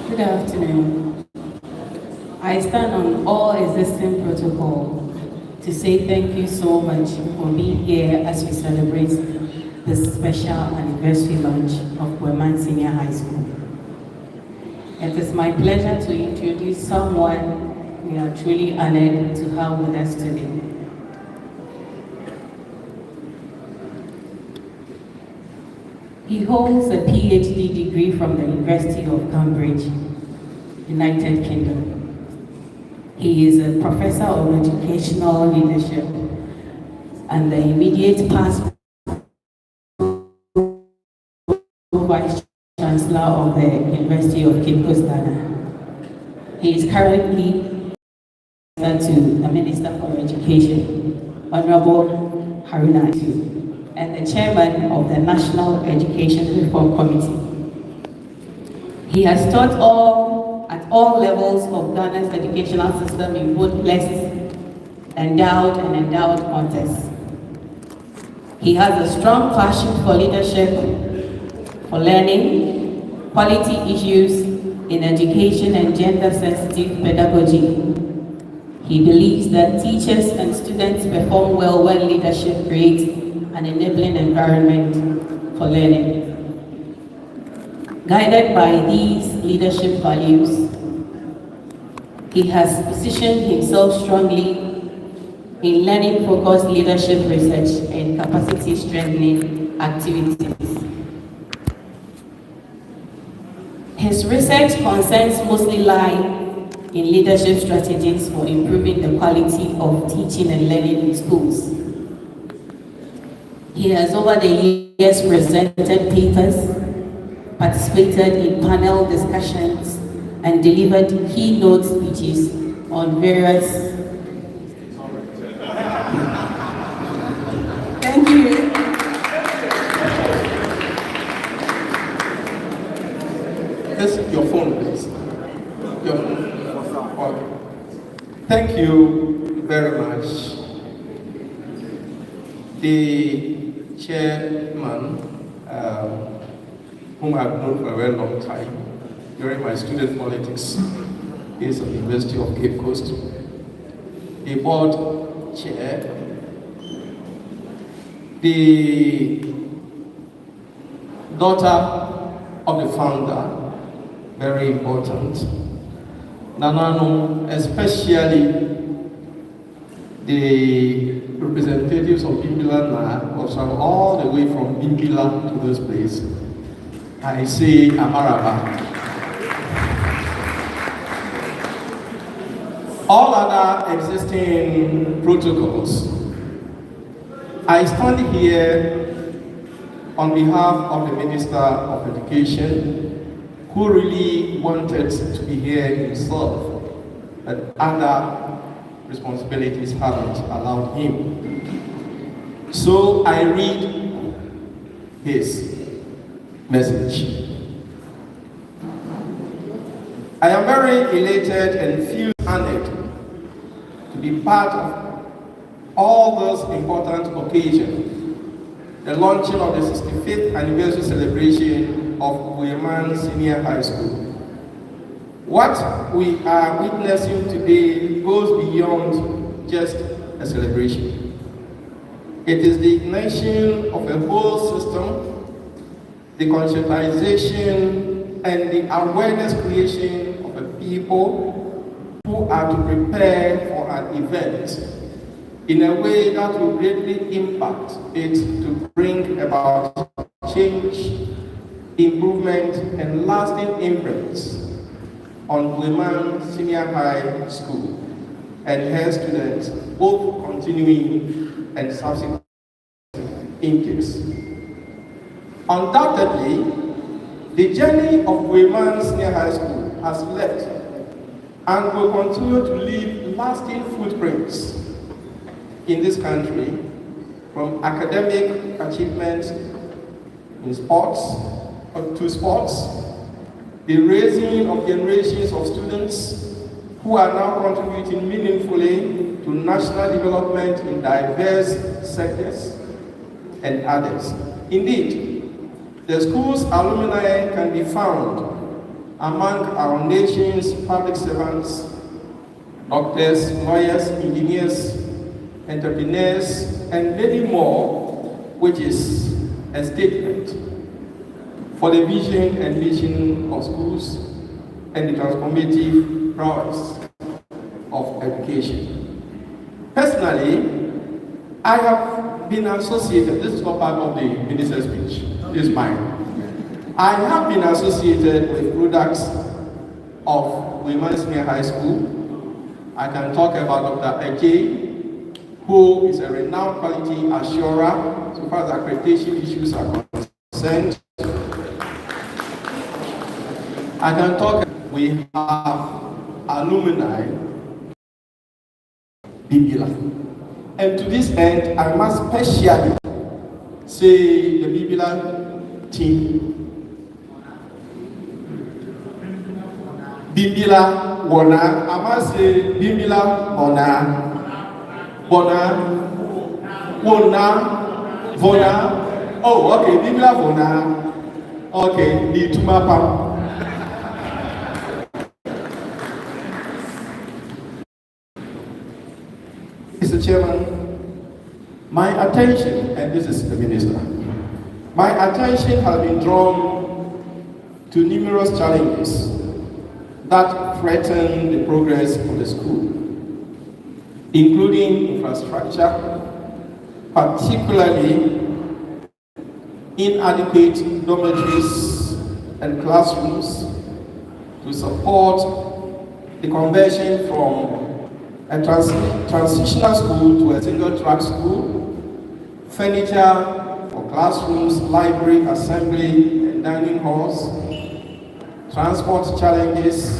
Good afternoon. I stand on all existing protocol to to say thank you so much for being here as we celebrate this special anniversary launch of Bueman Senior High School. It is my pleasure to introduce someone we are truly honored to have with us today. He holds a PhD degree from the University of Cambridge, United Kingdom. He is a professor of educational leadership and the immediate past vice chancellor of the University of Cape Coast, Ghana. He is currently to the Minister for Education, Honorable Haruna Atu, and the chairman of the National Education Reform Committee. He has taught at all levels of Ghana's educational system in both blessed, endowed, and endowed contests. He has a strong passion for leadership, for learning, quality issues in education, and gender-sensitive pedagogy. He believes that teachers and students perform well when leadership creates an enabling environment for learning. Guided by these leadership values, he has positioned himself strongly in learning-focused leadership research and capacity-strengthening activities. His research concerns mostly lie in leadership strategies for improving the quality of teaching and learning in schools. He has over the years presented papers, participated in panel discussions, and delivered keynote speeches on various... Thank you. This, your phone, please. Your phone. Okay. Thank you very much. The chairman, whom I've known for a very long time, during my student politics, is of the University of Cape Coast. The board chair, the daughter of the founder, very important. Nanano, especially the representatives of Bimbila, also all the way from Bimbila to this place. I say Amaraba. All other existing protocols. I stand here on behalf of the Minister of Education, who really wanted to be here himself, but other responsibilities haven't allowed him. So I read his message. I am very elated and feel honored to be part of all those important occasions. The launching of the 65th anniversary celebration of Bueman Senior High School. What we are witnessing today goes beyond just a celebration. It is the ignition of a whole system, the conscientization and the awareness creation of a people who are to prepare for an event in a way that will greatly impact it to bring about change, improvement, and lasting imprints on Bueman Senior High School and her students, both continuing and subsequent intakes. Undoubtedly, the journey of Bueman Senior High School has left and will continue to leave lasting footprints in this country, from academic achievements in sports to sports, the raising of generations of students who are now contributing meaningfully to national development in diverse sectors and others. Indeed, the school's alumni can be found among our nation's public servants, doctors, lawyers, engineers, entrepreneurs, and many more, which is a statement for the vision and mission of schools and the transformative prowess of education. Personally, I have been associated, this is not part of the minister's speech, this is mine. I have been associated with products of Bueman Senior High School. I can talk about Dr. Eke, who is a renowned quality assurer so far as accreditation issues are concerned. I can talk, we have alumni, Bibila. And to this end, I must specially say the Bibila team. Bibila Wona, I must say Bibila Wona, Wona. Oh, okay, Bibila Wona. Okay, the Tumapa. Mr. Chairman, my attention, and this is the minister, my attention has been drawn to numerous challenges that threaten the progress of the school, including infrastructure, particularly inadequate dormitories and classrooms to support the conversion from a transitional school to a single-track school, furniture for classrooms, library, assembly, and dining halls, transport challenges,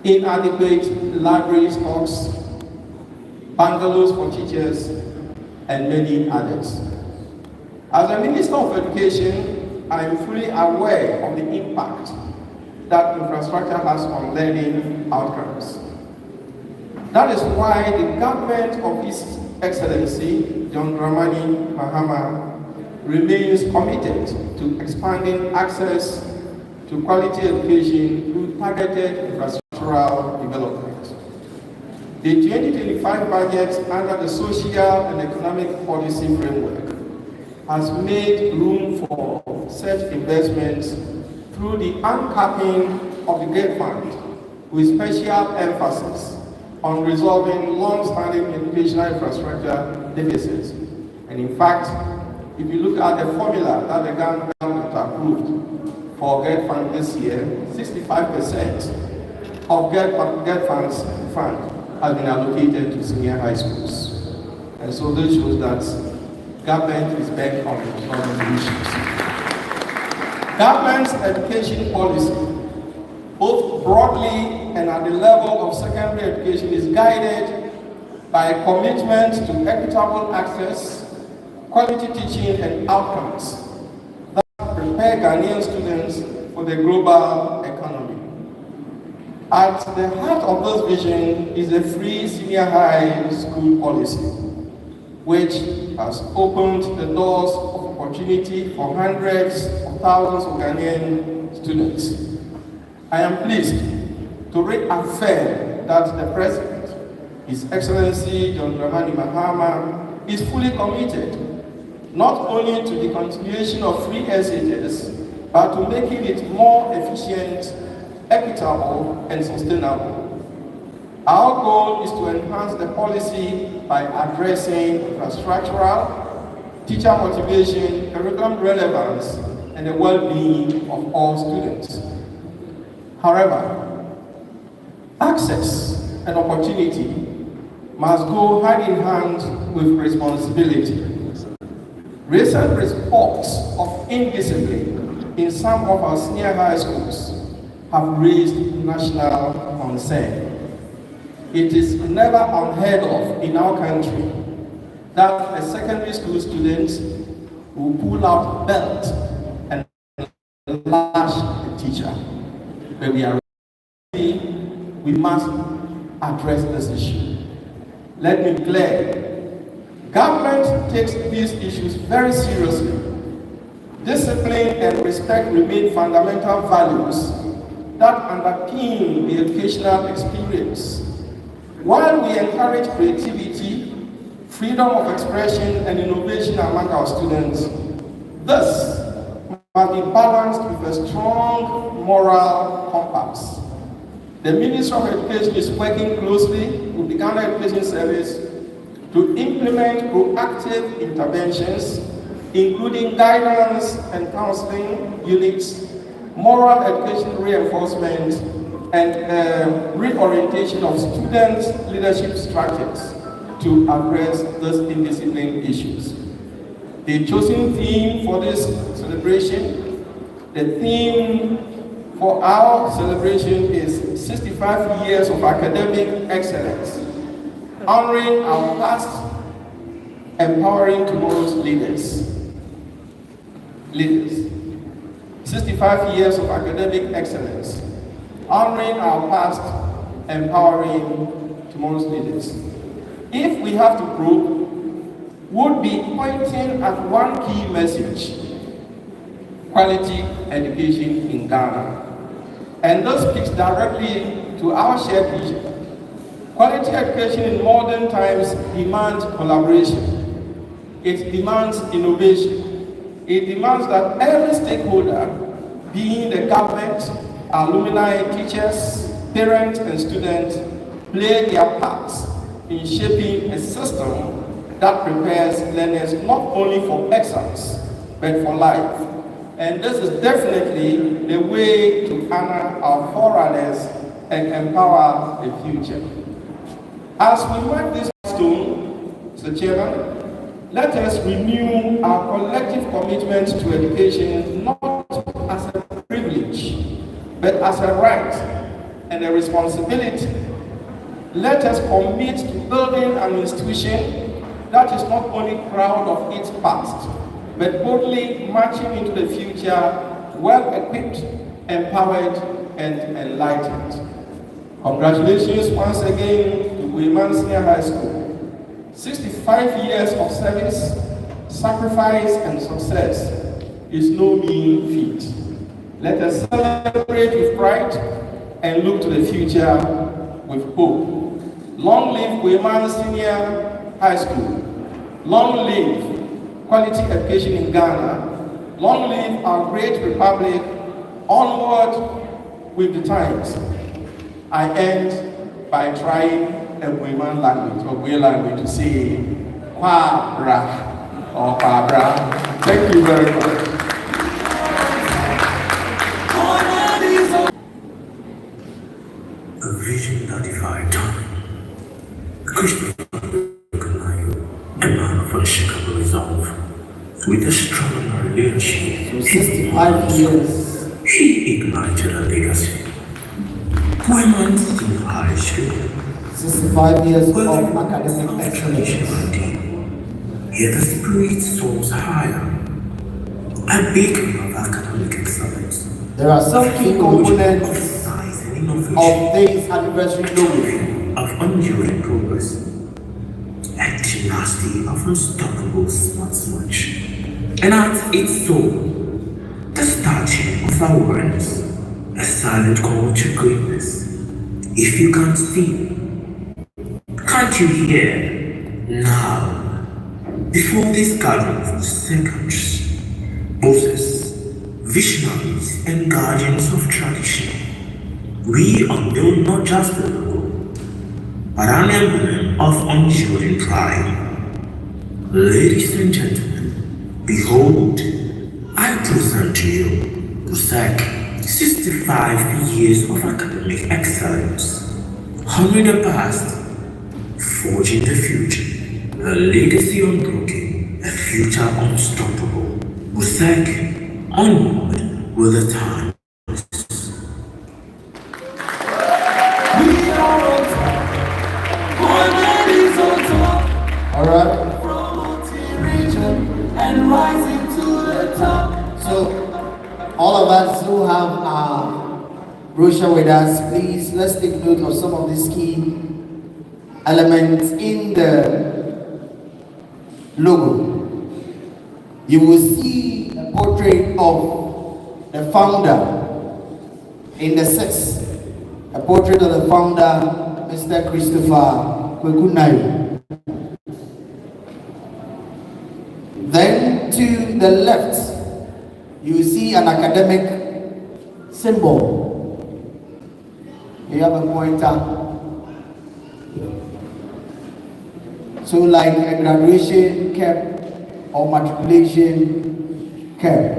inadequate library stocks, bungalows for teachers, and many others. As a Minister of Education, I am fully aware of the impact that infrastructure has on learning outcomes. That is why the government of His Excellency, John Dramani Mahama, remains committed to expanding access to quality education through targeted infrastructural development. The 2025 budget under the Social and Economic Policy Framework has made room for such investments through the uncapping of the GATE Fund, with special emphasis on resolving long-standing educational infrastructure deficits. And in fact, if you look at the formula that the government approved for GATE Fund this year, 65% of GATE Fund's fund has been allocated to senior high schools. And so this shows that government is bent on resolving issues. Government's education policy, both broadly and at the level of secondary education, is guided by a commitment to equitable access, quality teaching, and outcomes that prepare Ghanaian students for the global economy. At the heart of this vision is a free senior high school policy, which has opened the doors of opportunity for hundreds of thousands of Ghanaian students. I am pleased to reaffirm that the President, His Excellency John Dramani Mahama, is fully committed not only to the continuation of free SHS, but to making it more efficient, equitable, and sustainable. Our goal is to enhance the policy by addressing infrastructural, teacher motivation, curriculum relevance, and the well-being of all students. However, access and opportunity must go hand in hand with responsibility. Recent reports of indiscipline in some of our senior high schools have raised national concern. It is never unheard of in our country that a secondary school student will pull out belt and lash the teacher. But we must address this issue. Let me be clear. Government takes these issues very seriously. Discipline and respect remain fundamental values that underpin the educational experience. While we encourage creativity, freedom of expression, and innovation among our students, this must be balanced with a strong moral compass. The Ministry of Education is working closely with the Ghana Education Service to implement proactive interventions, including guidance and counseling units, moral education reinforcement, and reorientation of students' leadership structures to address these indiscipline issues. The chosen theme for this celebration, the theme for our celebration is 65 years of academic excellence, honoring our past, empowering tomorrow's leaders. 65 years of academic excellence, honoring our past, empowering tomorrow's leaders. If we have to prove, would be pointing at one key message: quality education in Ghana. And this speaks directly to our shared vision. Quality education in modern times demands collaboration. It demands innovation. It demands that every stakeholder, being the government, alumni, teachers, parents, and students, play their parts in shaping a system that prepares learners not only for exams, but for life. And this is definitely the way to honor our forerunners and empower the future. As we mark this milestone, Mr. Chairman, let us renew our collective commitment to education not as a privilege, but as a right and a responsibility. Let us commit to building an institution that is not only proud of its past, but boldly marching into the future, well-equipped, empowered, and enlightened. Congratulations once again to Bueman Senior High School. 65 years of service, sacrifice, and success is no mean feat. Let us celebrate with pride and look to the future with hope. Long live Bueman Senior High School. Long live quality education in Ghana. Long live our great republic. Onward with the times. I end by trying a Bueman language, or Bue language, to say Kwa Bra or Kwa Bra. Thank you very much. A vision that defied time. Christopher, a man of unshakable resolve, with extraordinary leadership. So 65 years. He ignited a legacy. Bueman Senior High School. 65 years of academic excellence. Yet the spirit soars higher. A beacon of academic excellence. There are some key components of this anniversary logo. Of unyielding progress. A dynasty of unstoppable smartsmanship. And at its soul, the statue of awareness, a silent call to greatness. If you can't see, can't you hear? Now, before this gathering of seconds, bosses, visionaries, and guardians of tradition, we unveil not just the logo, but an emblem of unyielding pride. Ladies and gentlemen, behold, I present to you the 65 years of academic excellence, honoring the past, forging the future, a legacy unbroken, a future unstoppable. WUSEC, onward with the time. All right. And rising to the top. So, all of us who have our brochure with us, please let's take note of some of these key elements in the logo. You will see a portrait of the founder in the 6th, a portrait of the founder, Mr. Mr. Christopher Kwekunayo. Then to the left, you see an academic symbol. You have a pointer. So like a graduation cap or matriculation cap.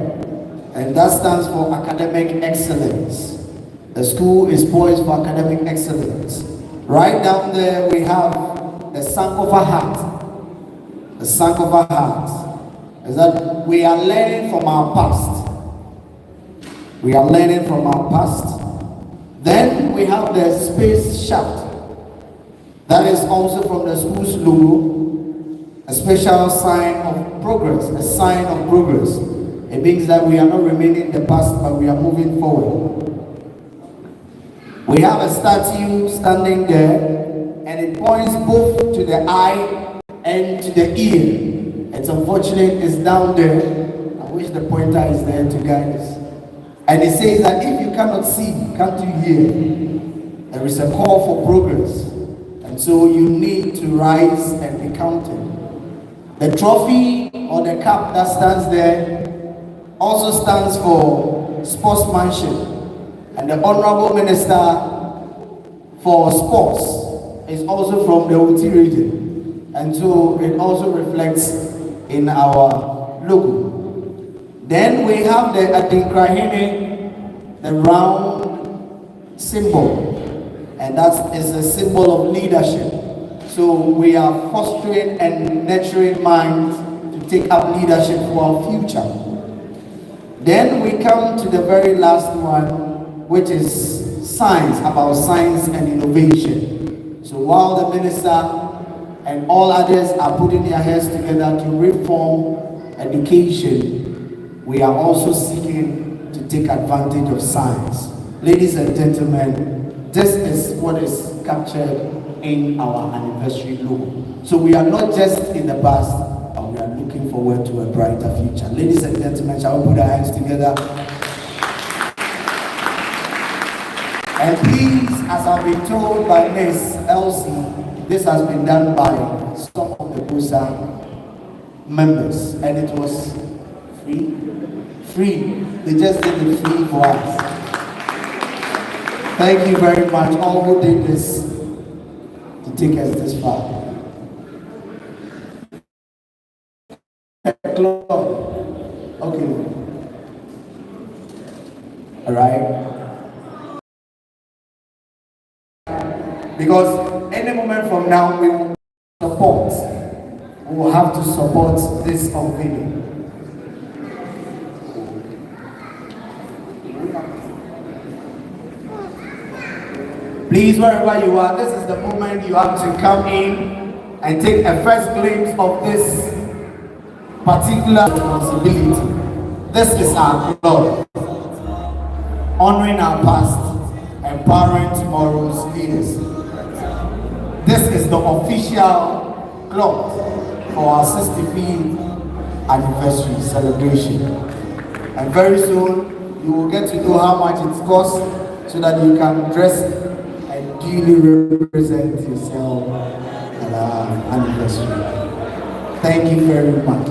And that stands for academic excellence. The school is poised for academic excellence. Right down there we have the Sankofa hat. The Sankofa hat is that we are learning from our past. We are learning from our past. Then we have the space shaft. That is also from the school's logo, a special sign of progress, a sign of progress. It means that we are not remaining in the past, but we are moving forward. We have a statue standing there, and it points both to the eye and to the ear. It's unfortunate it's down there. I wish the pointer is there to guide us. And it says that if you cannot see, can't you hear? There is a call for progress. And so you need to rise and be counted. The trophy or the cap that stands there also stands for sportsmanship. And the Honorable Minister for Sports is also from the Oti region. And so it also reflects in our logo. Then we have the Adinkrahine, the round symbol. And that is a symbol of leadership. So we are fostering and nurturing minds to take up leadership for our future. Then we come to the very last one, which is science, about science and innovation. So while the minister and all others are putting their heads together to reform education, we are also seeking to take advantage of science. Ladies and gentlemen, this is what is captured in our anniversary logo. So we are not just in the past, but we are looking forward to a brighter future. Ladies and gentlemen, shall we put our hands together? And please, as I've been told by Ms. Elsie, this has been done by some of the BOSA members, and it was free. Free. They just did it free for us. Thank you very much, all who did this to take us this far. Okay. All right. Because any moment from now, we will support. We will have to support this unveiling. Please, wherever you are, this is the moment you have to come in and take a first glimpse of this particular responsibility. This is our glory. Honoring our past, empowering tomorrow's leaders. This is the official cloth for our 65th anniversary celebration. And very soon, you will get to know how much it costs so that you can dress duly represent yourself at our anniversary. Thank you very much.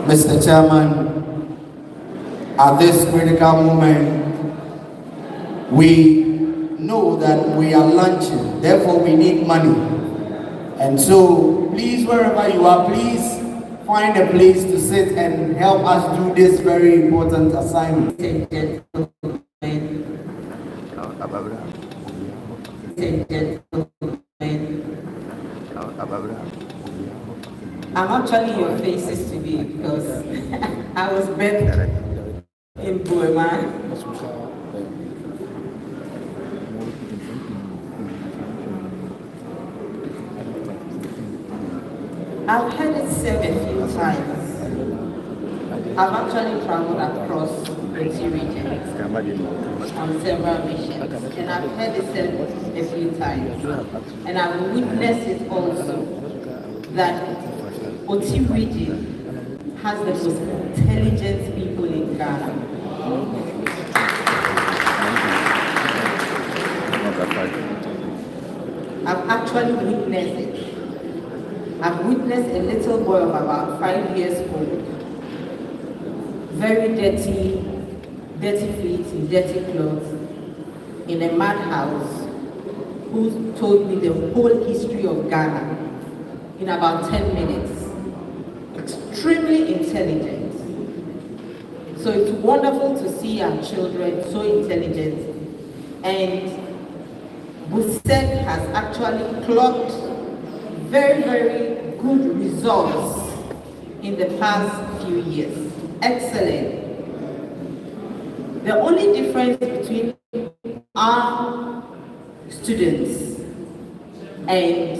Mr. Chairman, at this critical moment, we know that we are launching, therefore we need money. And so, please, wherever you are, please find a place to sit and help us do this very important assignment. I'm actually your faces today because I was born in Bueman. I've heard it said a few times. I've actually traveled across the region on several missions, and I've heard it said a few times. And I've witnessed it also, that Oti region has the most intelligent people in Ghana. I've actually witnessed it. I've witnessed a little boy of about 5 years old, very dirty feet in dirty clothes, in a madhouse, who told me the whole history of Ghana in about 10 minutes. Extremely intelligent. So it's wonderful to see our children so intelligent, and BUSEC has actually clocked very, very good results in the past few years. Excellent. The only difference between our students and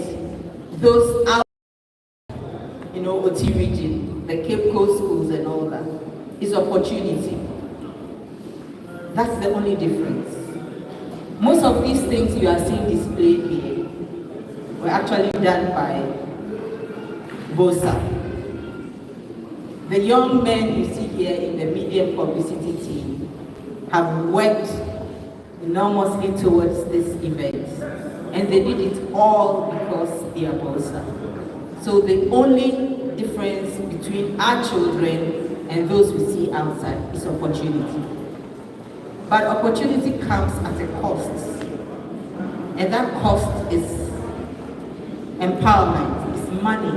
those out, OT region, the Cape Coast schools and all that, is opportunity. That's the only difference. Most of these things you are seeing displayed here were actually done by BOSA. The young men you see here in the medium publicity team have worked enormously towards this event, and they did it all because they are BOSA. So the only difference between our children and those we see outside is opportunity. But opportunity comes at a cost, and that cost is empowerment, it's money,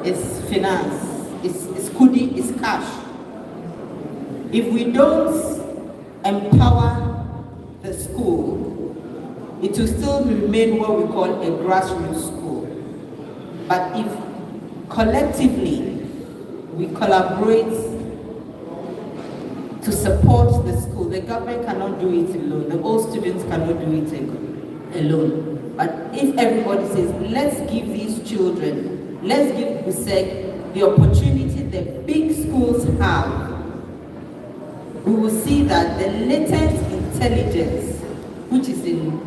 it's finance, it's kudi, it's cash. If we don't empower the school, it will still remain what we call a grassroots school. But if collectively we collaborate to support the school, the government cannot do it alone, the old students cannot do it alone. But if everybody says, let's give these children, let's give BUSEC the opportunity that big schools have, we will see that the latent intelligence which is in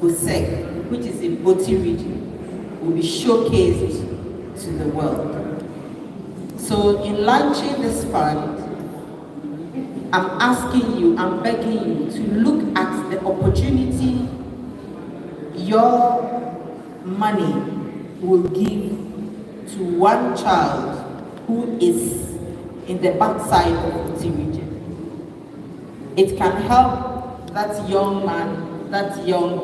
BUSEC, which is in OT region, will be showcased to the world. So in launching this fund, I'm asking you, I'm begging you to look at the opportunity your money will give to one child who is in the backside of the region. It can help that young man, that young boy,